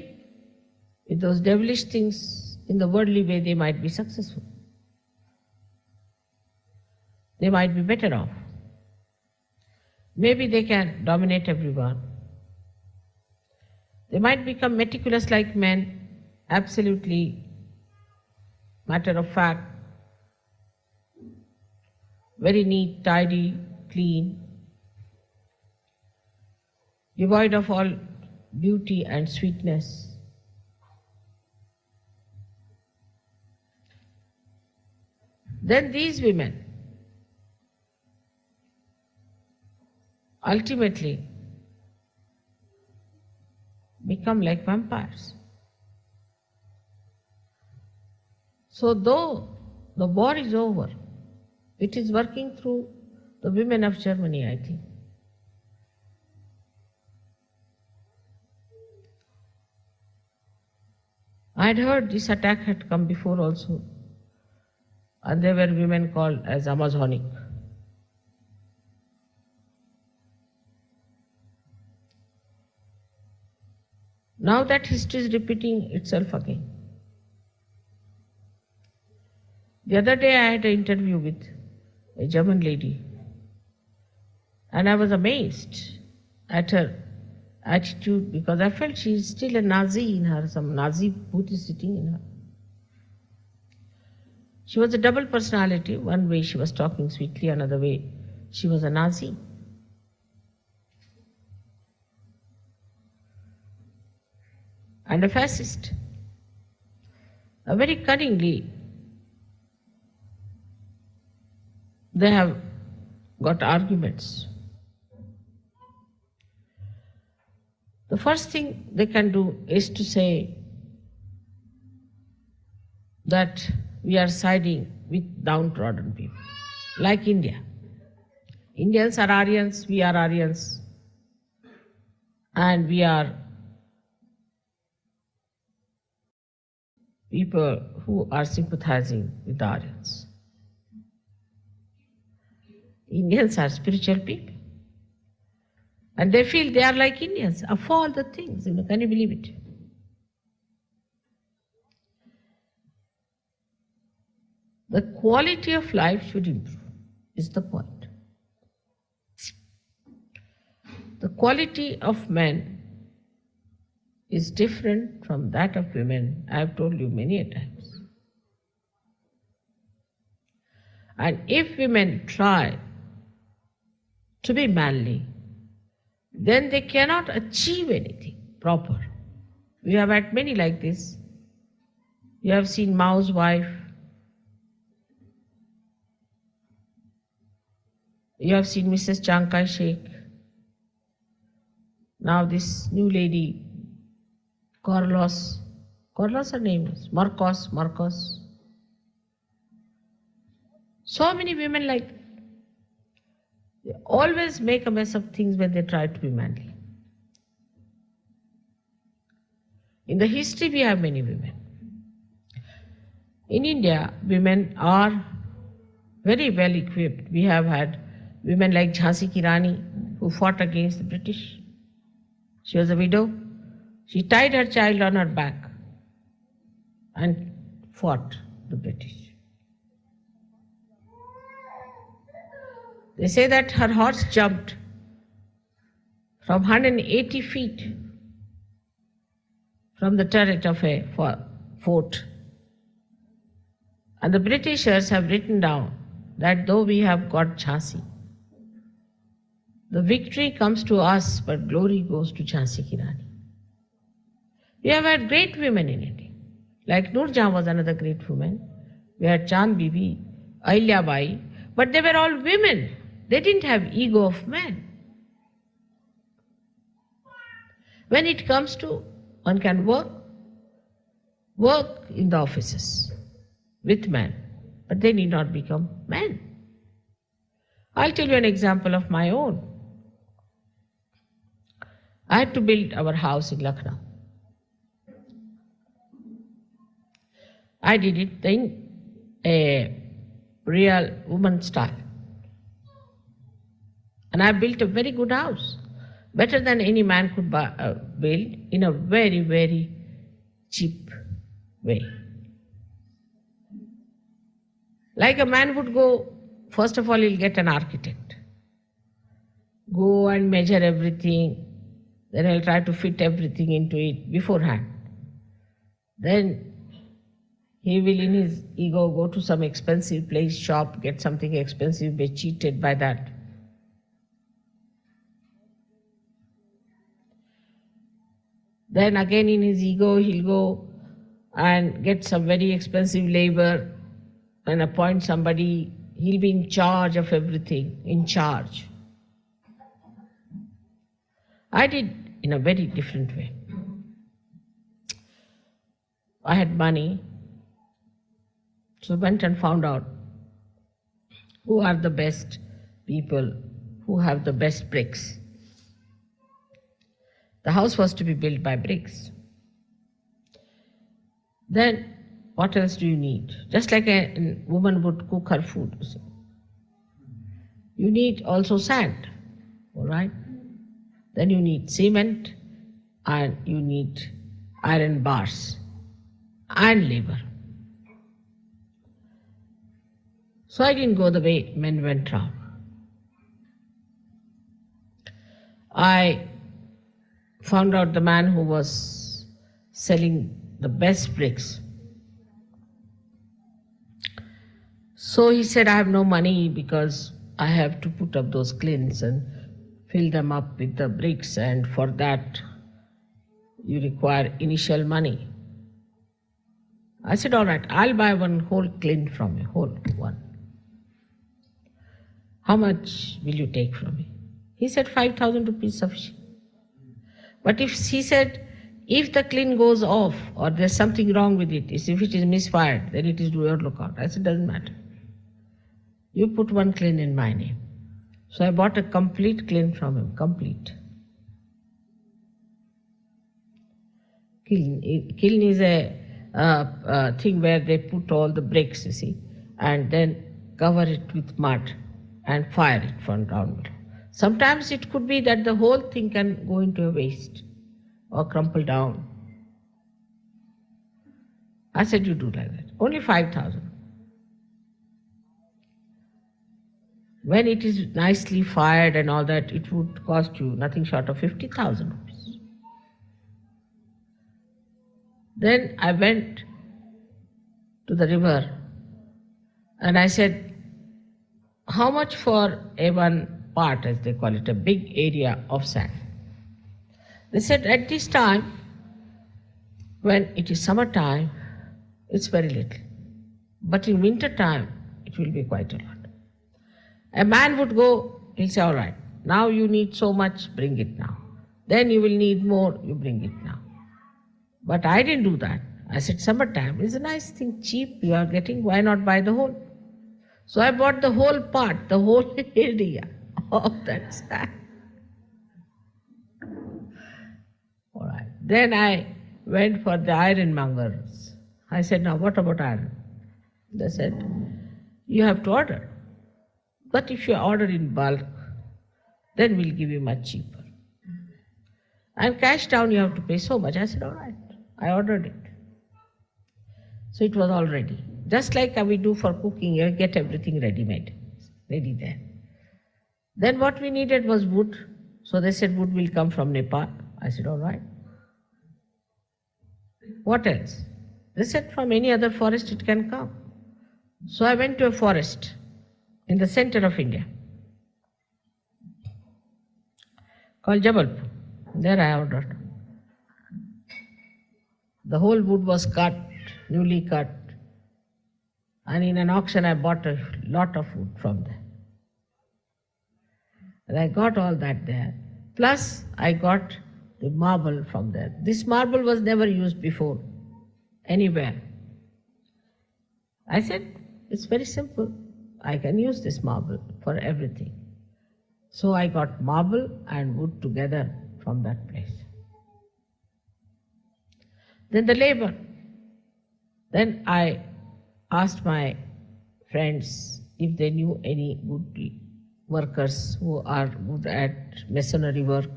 with those devilish things in the worldly way they might be successful. They might be better off. Maybe they can dominate everyone. They might become meticulous like men, absolutely matter of fact, very neat, tidy, clean, devoid of all beauty and sweetness. Then these women ultimately become like vampires. So though the war is over, it is working through the women of Germany, I think. I had heard this attack had come before also, and there were women called as Amazonic. Now that history is repeating itself again. The other day I had an interview with a German lady, and I was amazed at her attitude, because I felt she is still a Nazi in her, some Nazi booth is sitting in her. She was a double personality. One way she was talking sweetly, another way she was a Nazi. And a fascist. Very cunningly, they have got arguments. The first thing they can do is to say that we are siding with downtrodden people, like India. Indians are Aryans, we are Aryans, and we are people who are sympathizing with the Aryans. Indians are spiritual people. And they feel they are like Indians, of all the things, can you believe it? The quality of life should improve, is the point. The quality of men is different from that of women, I have told you many a times. And if women try to be manly, then they cannot achieve anything proper. We have had many like this. You have seen Mao's wife. You have seen Mrs. Chiang Kai-shek. Now this new lady, Carlos her name is, Marcos. So many women like that. They always make a mess of things when they try to be manly. In the history we have many women. In India, women are very well equipped. We have had women like Jhansi Ki Rani, who fought against the British. She was a widow. She tied her child on her back and fought the British. They say that her horse jumped from 180 feet from the turret of a fort. And the Britishers have written down that though we have got Jhansi, the victory comes to us, but glory goes to Jhansi Ki Rani. We have had great women in India. Like Nurjan was another great woman. We had Chand Bibi, Ahilya Bai, but they were all women. They didn't have ego of men. When it comes to one can work in the offices with men, but they need not become men. I'll tell you an example of my own. I had to build our house in Lucknow. I did it in a real woman style. And I built a very good house, better than any man could build, in a very, very cheap way. Like a man would go, first of all, he'll get an architect. Go and measure everything, then he'll try to fit everything into it beforehand. Then he will, in his ego, go to some expensive place, shop, get something expensive, be cheated by that. Then again in his ego, he'll go and get some very expensive labor and appoint somebody. He'll be in charge of everything, in charge. I did in a very different way. I had money, so I went and found out who are the best people, who have the best bricks. The house was to be built by bricks. Then, what else do you need? Just like a woman would cook her food. You need also sand, all right? Then you need cement, and you need iron bars and labor. So I didn't go the way men went round. I found out the man who was selling the best bricks. So he said, I have no money because I have to put up those clins and fill them up with the bricks, and for that you require initial money. I said, all right, I'll buy one whole clin from you, whole one. How much will you take from me? He said, 5,000 rupees sufficient. But he said, if the clin goes off or there's something wrong with it, if it is misfired, then it is to your lookout. I said, doesn't matter. You put one clin in my name. So I bought a complete clin from him, complete. Kiln is a thing where they put all the bricks, you see, and then cover it with mud and fire it from down below. Sometimes it could be that the whole thing can go into a waste or crumple down. I said, you do like that. Only 5,000. When it is nicely fired and all that, it would cost you nothing short of 50,000 rupees. Then I went to the river and I said, how much for a one part, as they call it, a big area of sand? They said, at this time, when it is summertime, it's very little. But in winter time, it will be quite a lot. A man would go, he'll say, all right, now you need so much, bring it now. Then you will need more, you bring it now. But I didn't do that. I said, summertime is a nice thing, cheap, you are getting, why not buy the whole? So I bought the whole part, the whole area of that sand. All right. Then I went for the ironmongers. I said, now what about iron? They said, you have to order. But if you order in bulk, then we'll give you much cheaper. And cash down you have to pay so much. I said, all right. I ordered it. So it was all ready. Just like we do for cooking, you get everything ready-made, ready there. Then what we needed was wood. So they said wood will come from Nepal. I said, all right. What else? They said from any other forest it can come. So I went to a forest in the center of India called Jabalpur. There I ordered. The whole wood was cut, newly cut. And in an auction I bought a lot of wood from there. And I got all that there. Plus I got the marble from there. This marble was never used before, anywhere. I said, it's very simple. I can use this marble for everything. So I got marble and wood together from that place. Then the labor. Then I asked my friends if they knew any good workers who are good at masonry work.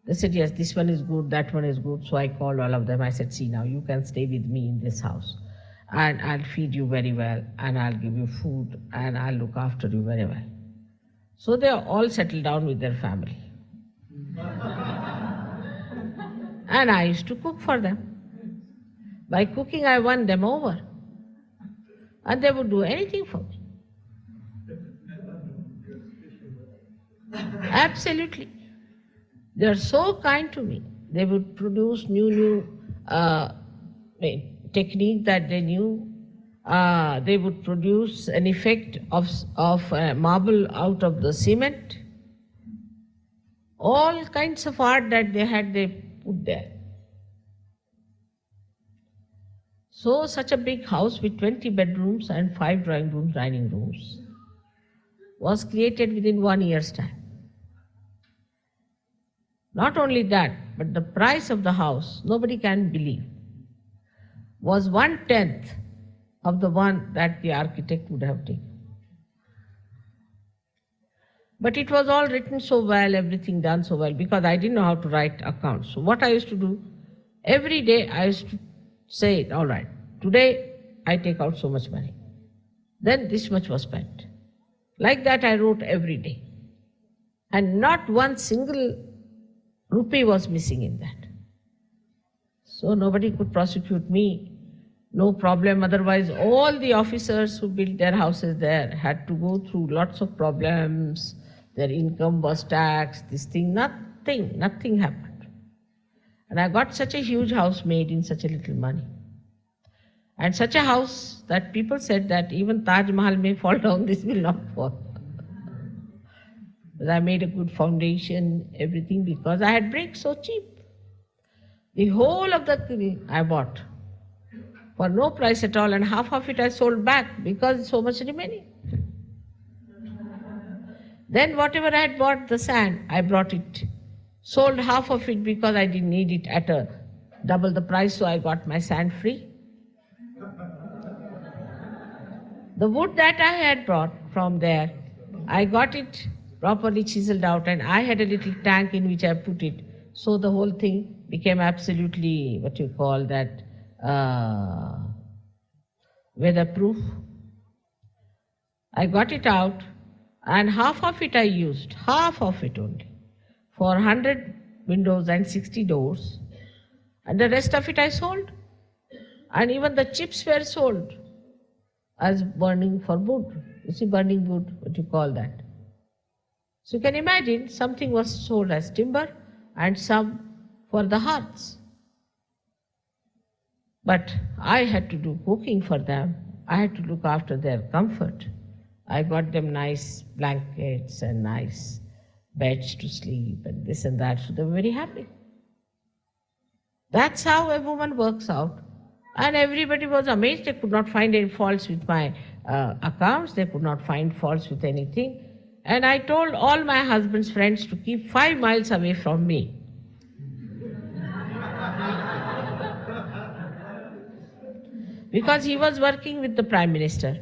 They said, yes, this one is good, that one is good. So I called all of them. I said, see now, you can stay with me in this house and I'll feed you very well and I'll give you food and I'll look after you very well. So they all settled down with their family. And I used to cook for them. By cooking, I won them over. And they would do anything for me. Absolutely. They are so kind to me. They would produce new technique that they knew. They would produce an effect of marble out of the cement. All kinds of art that they had, they put there. So such a big house with 20 bedrooms and 5 drawing rooms, dining rooms was created within 1 year's time. Not only that, but the price of the house, nobody can believe, was 1/10 of the one that the architect would have taken. But it was all written so well, everything done so well, because I didn't know how to write accounts. So what I used to do, every day I used to say, all right, today I take out so much money. Then this much was spent. Like that I wrote every day. And not one single rupee was missing in that. So nobody could prosecute me, no problem. Otherwise, all the officers who built their houses there had to go through lots of problems. Their income was taxed, this thing, nothing happened. And I got such a huge house made in such a little money. And such a house that people said that even Taj Mahal may fall down, this will not fall. But I made a good foundation, everything, because I had bricks so cheap. The whole of the thing I bought for no price at all, and half of it I sold back because so much remaining. Then whatever I had bought, the sand, I brought it, sold half of it because I didn't need it at a double the price, so I got my sand free. The wood that I had brought from there, I got it properly chiseled out, and I had a little tank in which I put it. So the whole thing became absolutely, what you call that, weatherproof. I got it out, and half of it I used, half of it only, for 100 windows and 60 doors. And the rest of it I sold. And even the chips were sold as burning for wood. You see, burning wood, what you call that. So you can imagine, something was sold as timber and some for the hearths. But I had to do cooking for them. I had to look after their comfort. I got them nice blankets and nice beds to sleep and this and that, so they were very happy. That's how a woman works out. And everybody was amazed. They could not find any faults with my accounts. They could not find faults with anything. And I told all my husband's friends to keep 5 miles away from me. Because he was working with the Prime Minister.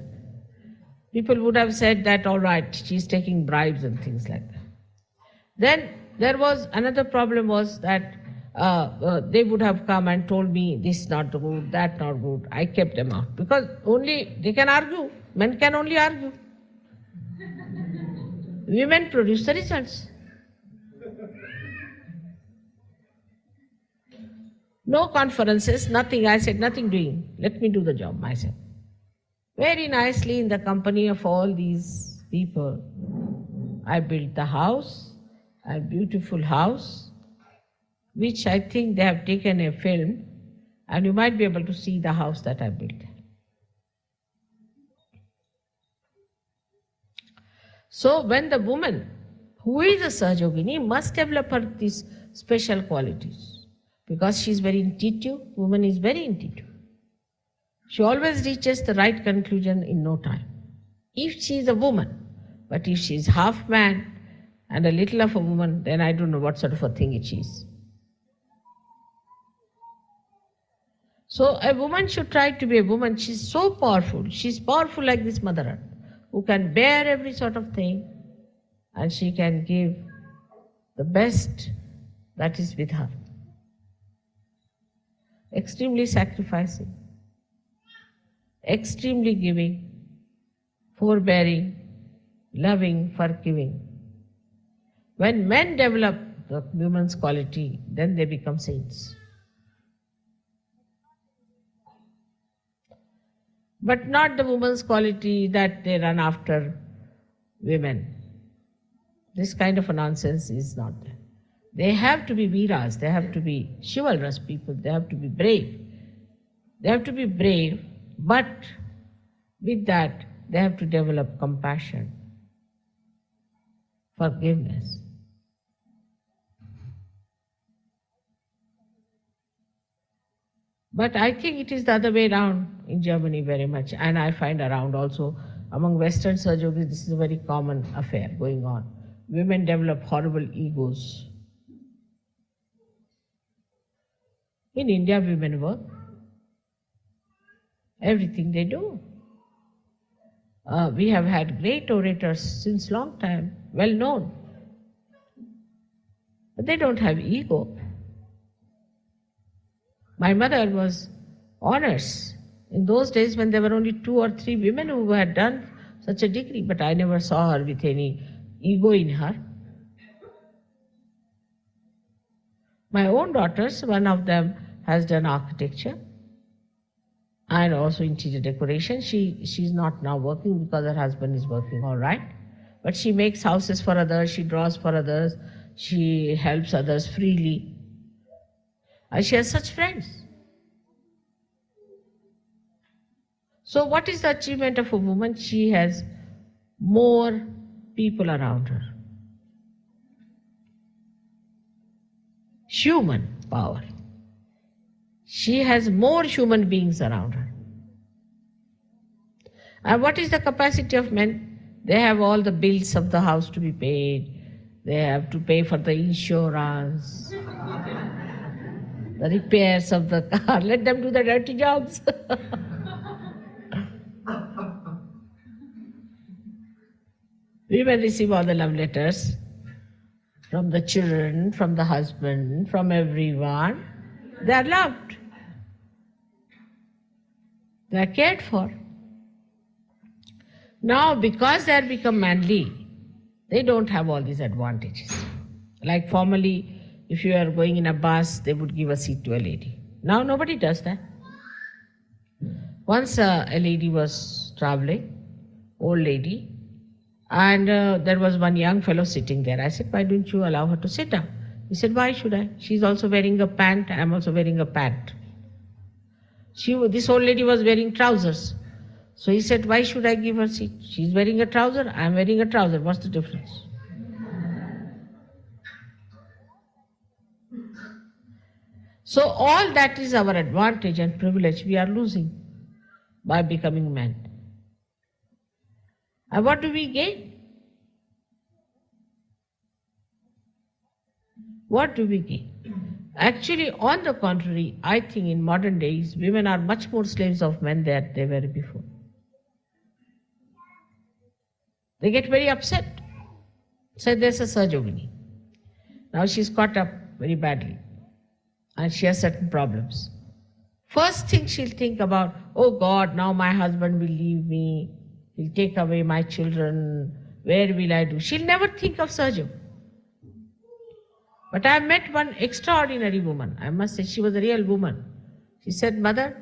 People would have said that, all right, she's taking bribes and things like that. Then there was another problem, was that they would have come and told me this not good, that not good. I kept them out because only they can argue. Men can only argue. Women produce the results. No conferences, nothing. I said, nothing doing. Let me do the job myself. Very nicely in the company of all these people, I built the house, a beautiful house, which I think they have taken a film, and you might be able to see the house that I built. So when the woman who is a Sahajogini must develop her these special qualities, because she is very intuitive, woman is very intuitive. She always reaches the right conclusion in no time. If she is a woman, but if she is half man and a little of a woman, then I don't know what sort of a thing it is. So a woman should try to be a woman. She's so powerful. She's powerful like this Mother Earth, who can bear every sort of thing, and she can give the best that is with her. Extremely sacrificing, extremely giving, forbearing, loving, forgiving. When men develop the woman's quality, then they become saints. But not the woman's quality that they run after women. This kind of a nonsense is not there. They have to be Veeras, they have to be chivalrous people, they have to be brave. They have to be brave, but with that, they have to develop compassion, forgiveness. But I think it is the other way around in Germany very much, and I find around also among Western Sahajogis, this is a very common affair going on. Women develop horrible egos. In India, women work. Everything they do. We have had great orators since long time, well known. But they don't have ego. My mother was honors in those days when there were only 2 or 3 women who had done such a degree, but I never saw her with any ego in her. My own daughters, one of them has done architecture and also interior decoration. She's not now working because her husband is working all right. But she makes houses for others, she draws for others, she helps others freely. And she has such friends. So what is the achievement of a woman? She has more people around her. Human power. She has more human beings around her. And what is the capacity of men? They have all the bills of the house to be paid. They have to pay for the insurance, the repairs of the car. Let them do the dirty jobs. Women receive all the love letters from the children, from the husband, from everyone. They are loved. They are cared for. Now, because they have become manly, they don't have all these advantages. Like formerly, if you are going in a bus, they would give a seat to a lady. Now nobody does that. Once a lady was traveling, old lady, and there was one young fellow sitting there. I said, why don't you allow her to sit down? He said, why should I? She's also wearing a pant, I'm also wearing a pant. This old lady was wearing trousers. So he said, why should I give her seat? She's wearing a trouser, I'm wearing a trouser. What's the difference? So all that is our advantage and privilege we are losing by becoming men. And what do we gain? What do we gain? Actually, on the contrary, I think in modern days, women are much more slaves of men than they were before. They get very upset. Say there's a Sahajogini. Now she's caught up very badly. and she has certain problems. First thing she'll think about, oh God, now my husband will leave me, he'll take away my children, where will I do? She'll never think of Sahajya. But I met one extraordinary woman. I must say, she was a real woman. She said, Mother,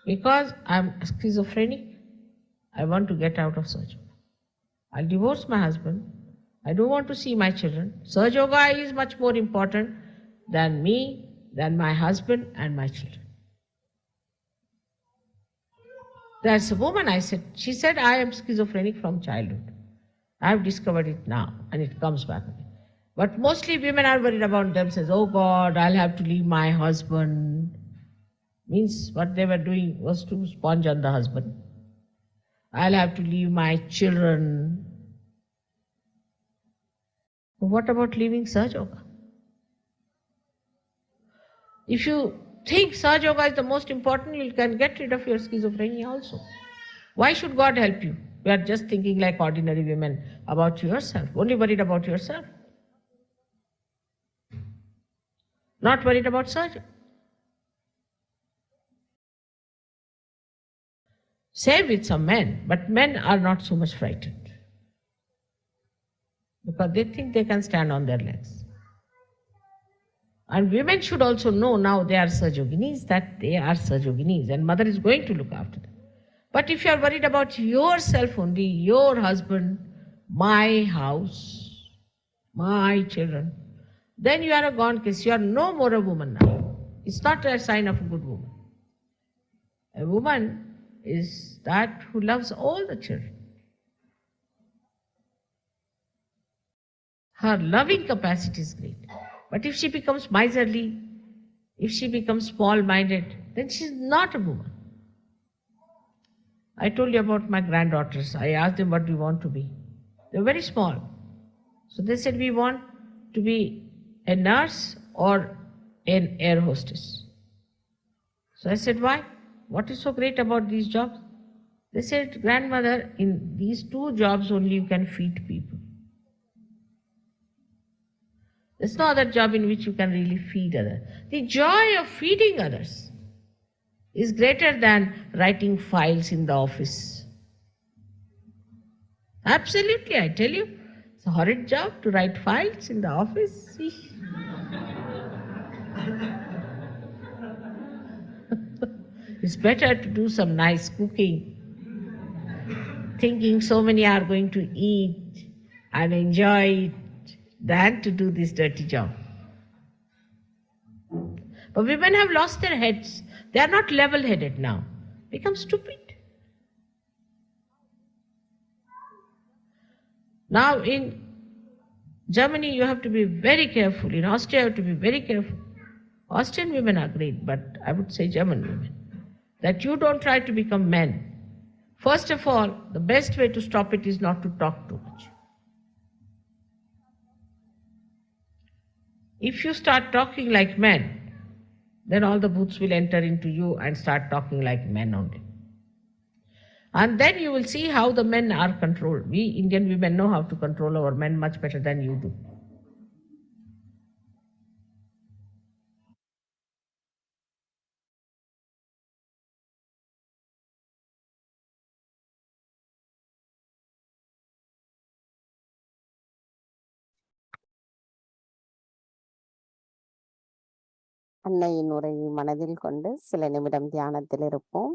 because I'm schizophrenic, I want to get out of Sahaj Yoga. I'll divorce my husband. I don't want to see my children. Sahaj Yoga is much more important than me, than my husband and my children. That's a woman, I said. She said, I am schizophrenic from childhood. I have discovered it now, and it comes back again. But mostly women are worried about themselves. Oh God, I'll have to leave my husband. Means what they were doing was to sponge on the husband. I'll have to leave my children. What about leaving Sahaj Yoga? If you think Sahaj Yoga is the most important, you can get rid of your schizophrenia also. Why should God help you? You are just thinking like ordinary women about yourself, only worried about yourself. Not worried about Sahaj Yoga. Same with some men, but men are not so much frightened because they think they can stand on their legs. And women should also know now they are Sahajoginis, that they are Sahajoginis, and mother is going to look after them. But if you are worried about yourself only, your husband, my house, my children, then you are a gone case. You are no more a woman now. It's not a sign of a good woman. A woman is that who loves all the children. Her loving capacity is great. But if she becomes miserly, if she becomes small-minded, then she is not a woman. I told you about my granddaughters. I asked them, what do you want to be? They were very small. So they said, we want to be a nurse or an air hostess. So I said, why? What is so great about these jobs? They said, grandmother, in these two jobs only you can feed people. There's no other job in which you can really feed others. The joy of feeding others is greater than writing files in the office. Absolutely, I tell you. It's a horrid job to write files in the office. It's better to do some nice cooking, thinking so many are going to eat and enjoy it, than to do this dirty job. But women have lost their heads. They are not level-headed now. Become stupid. Now in Germany you have to be very careful. In Austria you have to be very careful. Austrian women are great, but I would say German women. That you don't try to become men. First of all, the best way to stop it is not to talk too much. If you start talking like men, then all the bhoots will enter into you and start talking like men only. And then you will see how the men are controlled. We Indian women know how to control our men much better than you do. அன்னையின் உரையை மனதில் கொண்டு சில நிமிடம் தியானத்தில் இருப்போம்.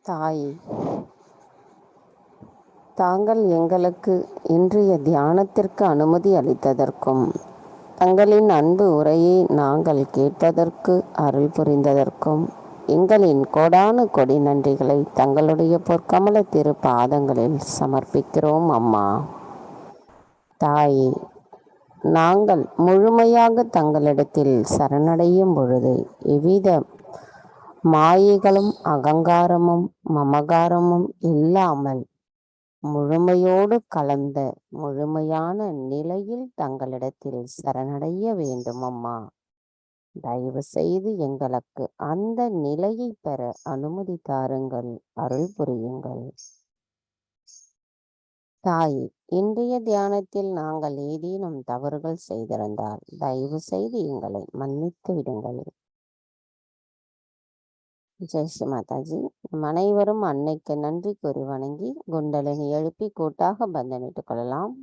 தாயே, தாங்கள் எங்களுக்கு இன்றைய தியானத்திற்கு அனுமதி அளித்ததற்கும் தங்களின் அன்பு உரையை நாங்கள் கேட்பதற்கு அருள் புரிந்ததற்கும் எங்களின் கோடானு கொடி நன்றிகளை தங்களுடைய பொற்கமல திரு பாதங்களில் சமர்ப்பிக்கிறோம் அம்மா. தாயே, நாங்கள் முழுமையாக தங்களிடத்தில் சரணடையும் பொழுது எவ்வித மாயைகளும் அகங்காரமும் மமகாரமும் இல்லாமல் முழுமையோடு கலந்த முழுமையான நிலையில் தங்களிடத்தில் சரணடைய வேண்டும் அம்மா. தயவு செய்து எங்களுக்கு அந்த நிலையை பெற அனுமதி தாருங்கள், அருள் புரியுங்கள். தாயே, இன்றைய தியானத்தில் நாங்கள் ஏதேனும் தவறுகள் செய்திருந்தால் தயவு செய்து எங்களை மன்னித்து விடுங்கள். ஜெய் ஸ்ரீ மாதாஜி. அனைவரும் அன்னைக்கு நன்றி கூறி வணங்கி குண்டலினி எழுப்பி கூட்டாக பந்தனிட்டுக் கொள்ளலாம்.